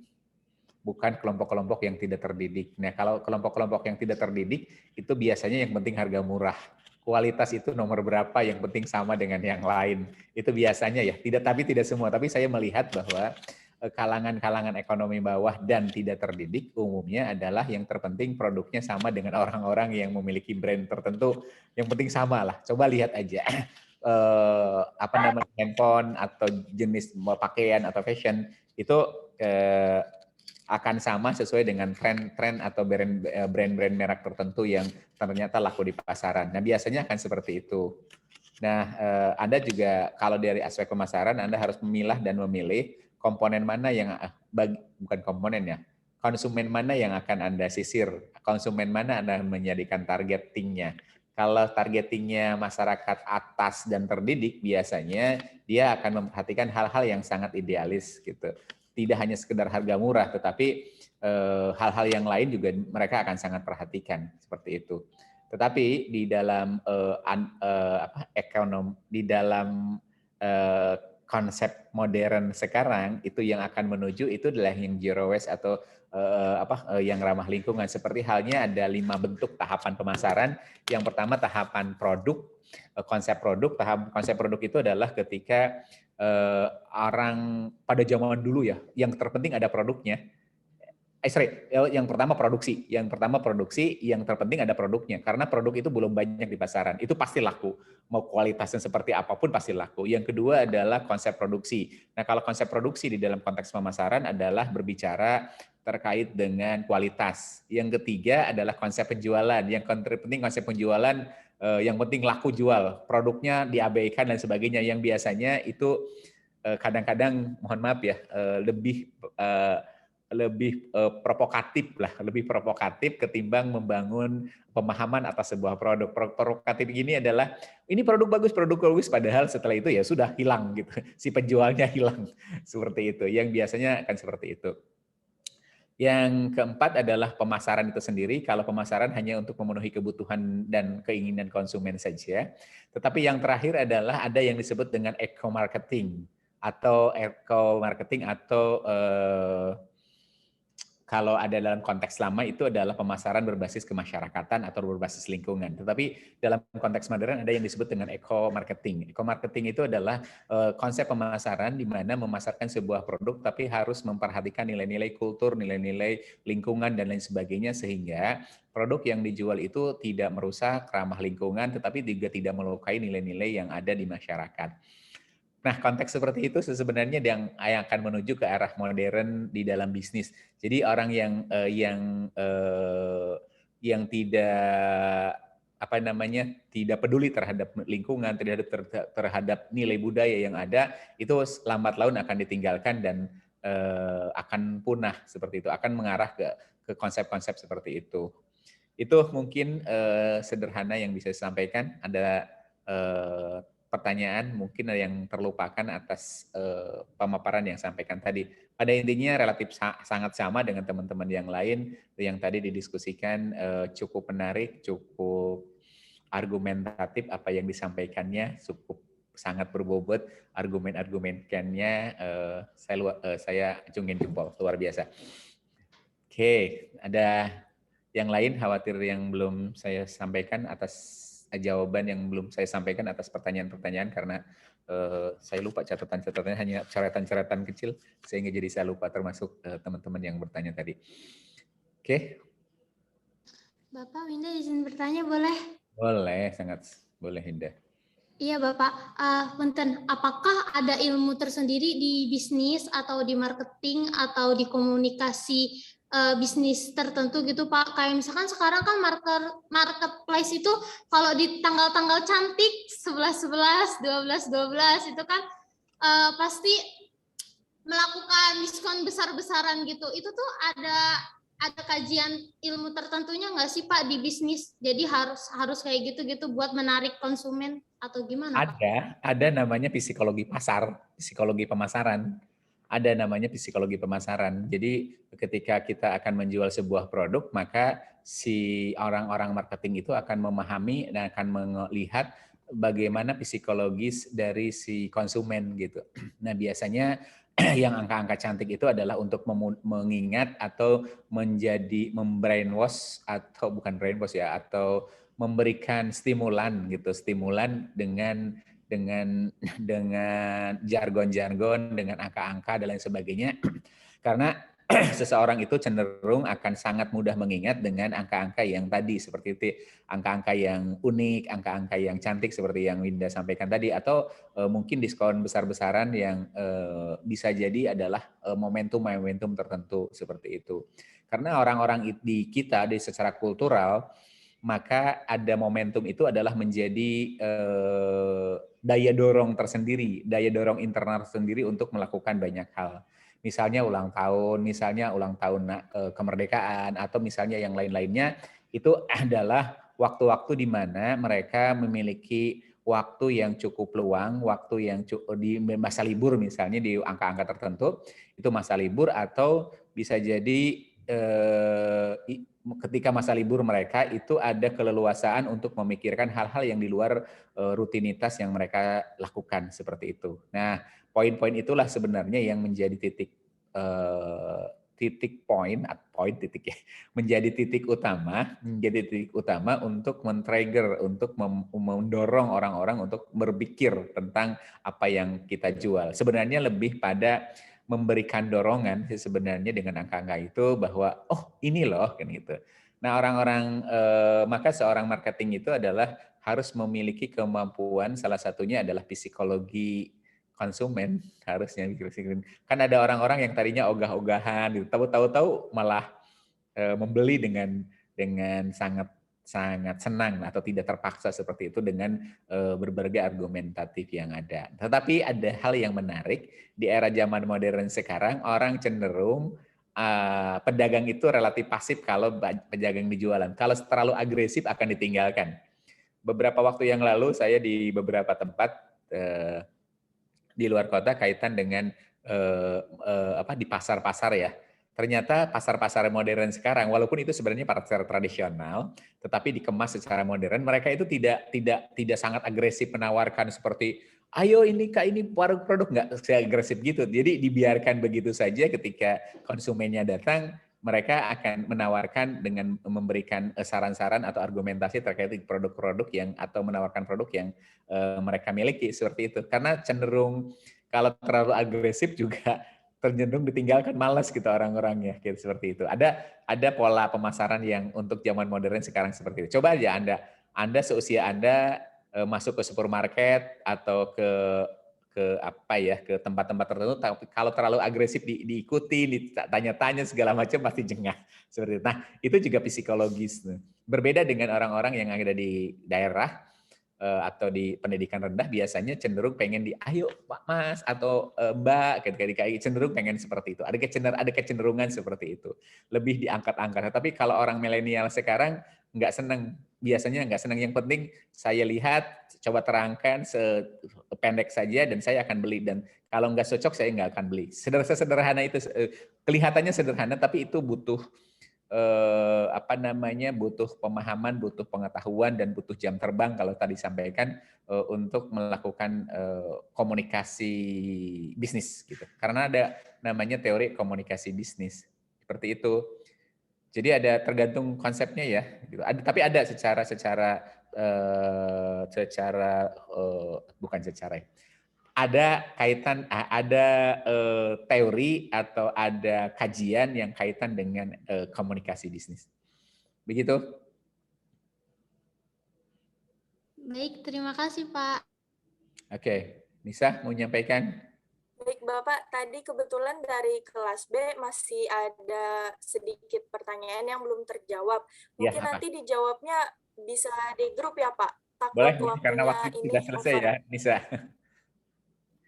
bukan kelompok-kelompok yang tidak terdidik. Nah, kalau kelompok-kelompok yang tidak terdidik itu biasanya yang penting harga murah. Kualitas itu nomor berapa, yang penting sama dengan yang lain. Itu biasanya ya, tapi tidak semua. Tapi saya melihat bahwa kalangan-kalangan ekonomi bawah dan tidak terdidik umumnya adalah yang terpenting produknya sama dengan orang-orang yang memiliki brand tertentu. Yang penting sama lah. Coba lihat aja handphone atau jenis pakaian atau fashion itu akan sama sesuai dengan tren atau brand-brand merek tertentu yang ternyata laku di pasaran. Nah, biasanya akan seperti itu. Nah, Anda juga kalau dari aspek pemasaran Anda harus memilah dan memilih komponen mana yang konsumen mana yang akan Anda sisir, konsumen mana Anda menjadikan targetingnya. Kalau targetingnya masyarakat atas dan terdidik, biasanya dia akan memperhatikan hal-hal yang sangat idealis gitu. Tidak hanya sekedar harga murah, tetapi hal-hal yang lain juga mereka akan sangat perhatikan seperti itu. Tetapi di dalam konsep modern sekarang itu yang akan menuju itu adalah yang zero waste atau yang ramah lingkungan. Seperti halnya ada 5 bentuk tahapan pemasaran. Yang pertama tahapan produk, konsep produk. Konsep produk itu adalah ketika orang pada zaman dulu ya, yang terpenting ada produknya. Yang pertama produksi, yang terpenting ada produknya, karena produk itu belum banyak di pasaran, itu pasti laku, mau kualitasnya seperti apapun pasti laku. Yang kedua adalah konsep produksi. Nah, kalau konsep produksi di dalam konteks pemasaran adalah berbicara terkait dengan kualitas. Yang ketiga adalah konsep penjualan, yang terpenting konsep penjualan, yang penting laku jual, produknya diabaikan dan sebagainya, yang biasanya itu kadang-kadang mohon maaf ya, lebih provokatif ketimbang membangun pemahaman atas sebuah produk. Provokatif ini adalah ini produk bagus padahal setelah itu ya sudah hilang gitu. Si penjualnya hilang. Seperti itu. Yang biasanya akan seperti itu. Yang keempat adalah pemasaran itu sendiri. Kalau pemasaran hanya untuk memenuhi kebutuhan dan keinginan konsumen saja. Tetapi yang terakhir adalah ada yang disebut dengan eco-marketing atau kalau ada dalam konteks lama itu adalah pemasaran berbasis kemasyarakatan atau berbasis lingkungan. Tetapi dalam konteks modern ada yang disebut dengan eco-marketing. Eco-marketing itu adalah konsep pemasaran di mana memasarkan sebuah produk tapi harus memperhatikan nilai-nilai kultur, nilai-nilai lingkungan, dan lain sebagainya, sehingga produk yang dijual itu tidak merusak, ramah lingkungan, tetapi juga tidak melukai nilai-nilai yang ada di masyarakat. Nah, konteks seperti itu sebenarnya yang akan menuju ke arah modern di dalam bisnis. Jadi orang yang tidak tidak peduli terhadap lingkungan, terhadap nilai budaya yang ada, itu lambat laun akan ditinggalkan dan akan punah seperti itu, akan mengarah ke konsep-konsep seperti itu. Itu mungkin sederhana yang bisa saya sampaikan. Ada pertanyaan mungkin yang terlupakan atas pemaparan yang sampaikan tadi. Pada intinya relatif sangat sama dengan teman-teman yang lain yang tadi didiskusikan, cukup menarik, cukup argumentatif apa yang disampaikannya, cukup sangat berbobot argumen-argumenkannya, saya acungin jempol, luar biasa. Oke, ada yang lain khawatir yang belum saya sampaikan atas jawaban yang belum saya sampaikan atas pertanyaan-pertanyaan, karena saya lupa catatan-catatannya, hanya coretan-coretan kecil sehingga jadi saya lupa, termasuk teman-teman yang bertanya tadi. Oke. Bapak, Winda izin bertanya boleh? Boleh, sangat boleh, Hinda. Iya Bapak, punten, apakah ada ilmu tersendiri di bisnis atau di marketing atau di komunikasi bisnis tertentu gitu Pak? Kayak misalkan sekarang kan marketplace itu kalau di tanggal-tanggal cantik 11-11, 12-12 itu kan pasti melakukan diskon besar-besaran gitu. Itu tuh ada kajian ilmu tertentunya nggak sih Pak di bisnis? Jadi harus kayak gitu-gitu buat menarik konsumen atau gimana Pak? Ada namanya psikologi pasar, psikologi pemasaran. Ada namanya psikologi pemasaran. Jadi ketika kita akan menjual sebuah produk, maka si orang-orang marketing itu akan memahami dan akan melihat bagaimana psikologis dari si konsumen gitu. Nah, biasanya yang angka-angka cantik itu adalah untuk mengingat atau membrainwash, atau bukan brainwash ya, atau memberikan stimulan gitu, stimulan dengan jargon-jargon, dengan angka-angka dan lain sebagainya. Karena seseorang itu cenderung akan sangat mudah mengingat dengan angka-angka yang tadi, seperti itu, angka-angka yang unik, angka-angka yang cantik seperti yang Winda sampaikan tadi, atau mungkin diskon besar-besaran yang bisa jadi adalah momentum-momentum tertentu seperti itu. Karena orang-orang di kita secara kultural, maka ada momentum itu adalah menjadi daya dorong tersendiri, daya dorong internal tersendiri untuk melakukan banyak hal. Misalnya ulang tahun kemerdekaan, atau misalnya yang lain-lainnya, itu adalah waktu-waktu di mana mereka memiliki waktu yang cukup luang, waktu yang di masa libur, misalnya di angka-angka tertentu, itu masa libur, atau bisa jadi ketika masa libur mereka itu ada keleluasaan untuk memikirkan hal-hal yang di luar rutinitas yang mereka lakukan, seperti itu. Nah, poin-poin itulah sebenarnya yang menjadi menjadi titik utama untuk men-trigger, untuk mendorong orang-orang untuk berpikir tentang apa yang kita jual. Sebenarnya lebih pada memberikan dorongan sebenarnya dengan angka-angka itu, bahwa oh ini loh kan gitu. Nah, maka seorang marketing itu adalah harus memiliki kemampuan, salah satunya adalah psikologi konsumen, harusnya. Kan ada orang-orang yang tadinya ogah-ogahan gitu, tahu-tahu malah membeli dengan sangat senang atau tidak terpaksa seperti itu dengan berbagai argumentatif yang ada. Tetapi ada hal yang menarik di era zaman modern sekarang, orang cenderung pedagang itu relatif pasif kalau pedagang di jualan. Kalau terlalu agresif akan ditinggalkan. Beberapa waktu yang lalu saya di beberapa tempat di luar kota kaitan dengan di pasar-pasar ya. Ternyata pasar-pasar modern sekarang, walaupun itu sebenarnya pasar tradisional, tetapi dikemas secara modern, mereka itu tidak sangat agresif menawarkan seperti, ayo ini Kak, ini produk nggak agresif gitu. Jadi dibiarkan begitu saja, ketika konsumennya datang, mereka akan menawarkan dengan memberikan saran-saran atau argumentasi terkait produk-produk yang atau menawarkan produk yang mereka miliki seperti itu. Karena cenderung kalau terlalu agresif juga cenderung ditinggalkan, malas gitu orang-orangnya gitu, seperti itu. Ada pola pemasaran yang untuk zaman modern sekarang seperti itu. Coba aja Anda seusia Anda masuk ke supermarket atau ke tempat-tempat tertentu, tapi kalau terlalu agresif diikuti, ditanya-tanya segala macam pasti jengah seperti itu. Nah, itu juga psikologis. Berbeda dengan orang-orang yang ada di daerah atau di pendidikan rendah, biasanya cenderung pengen ayo Pak Mas atau Mbak, kayak cenderung pengen seperti itu. Ada kecenderungan seperti itu. Lebih diangkat-angkat. Tapi kalau orang milenial sekarang nggak senang, biasanya nggak senang. Yang penting saya lihat, coba terangkan sependek saja dan saya akan beli, dan kalau nggak cocok saya nggak akan beli. Sederhana itu, kelihatannya sederhana tapi itu butuh butuh pemahaman, butuh pengetahuan, dan butuh jam terbang kalau tadi sampaikan untuk melakukan komunikasi bisnis gitu. Karena ada namanya teori komunikasi bisnis seperti itu. Jadi ada tergantung konsepnya ya. Tapi ada ada kaitan, ada teori atau ada kajian yang kaitan dengan komunikasi bisnis. Begitu. Baik, terima kasih Pak. Oke, Nisa mau menyampaikan? Baik Bapak, tadi kebetulan dari kelas B masih ada sedikit pertanyaan yang belum terjawab. Mungkin nanti dijawabnya bisa di grup ya Pak? Takut boleh, waktunya karena waktu sudah selesai over. Ya, Nisa.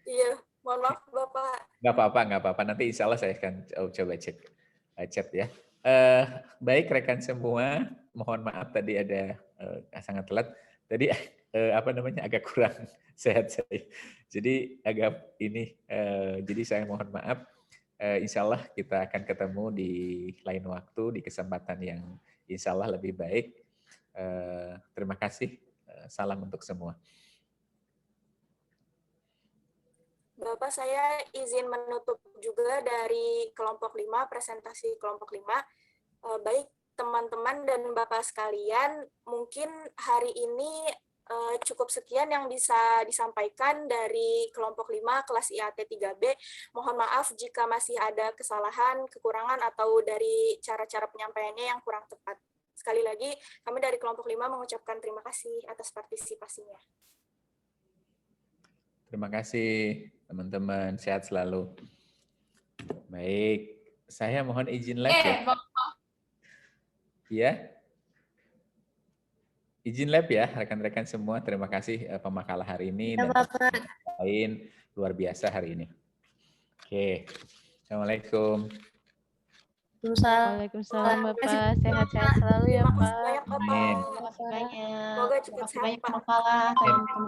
Iya, mohon maaf Bapak. Nggak apa-apa. Nanti insya Allah saya akan coba chat ya. Baik rekan semua, mohon maaf tadi ada sangat telat. Tadi agak kurang sehat saya. Jadi jadi saya mohon maaf. Insya Allah kita akan ketemu di lain waktu, di kesempatan yang insya Allah lebih baik. Terima kasih. Salam untuk semua. Bapak, saya izin menutup juga dari kelompok 5, presentasi kelompok 5. Baik teman-teman dan Bapak sekalian, mungkin hari ini cukup sekian yang bisa disampaikan dari kelompok 5 kelas IAT 3B. Mohon maaf jika masih ada kesalahan, kekurangan, atau dari cara-cara penyampaiannya yang kurang tepat. Sekali lagi, kami dari kelompok 5 mengucapkan terima kasih atas partisipasinya. Terima kasih teman-teman, sehat selalu. Baik, saya mohon izin live ya. Iya. Izin live ya rekan-rekan semua. Terima kasih pemakalah hari ini dan lain luar biasa hari ini. Oke. Assalamualaikum. Waalaikumsalam Bapak, sehat-sehat selalu ya Pak. Terima kasih banyak Bapak. Amin. Semoga cepat sehat Pak.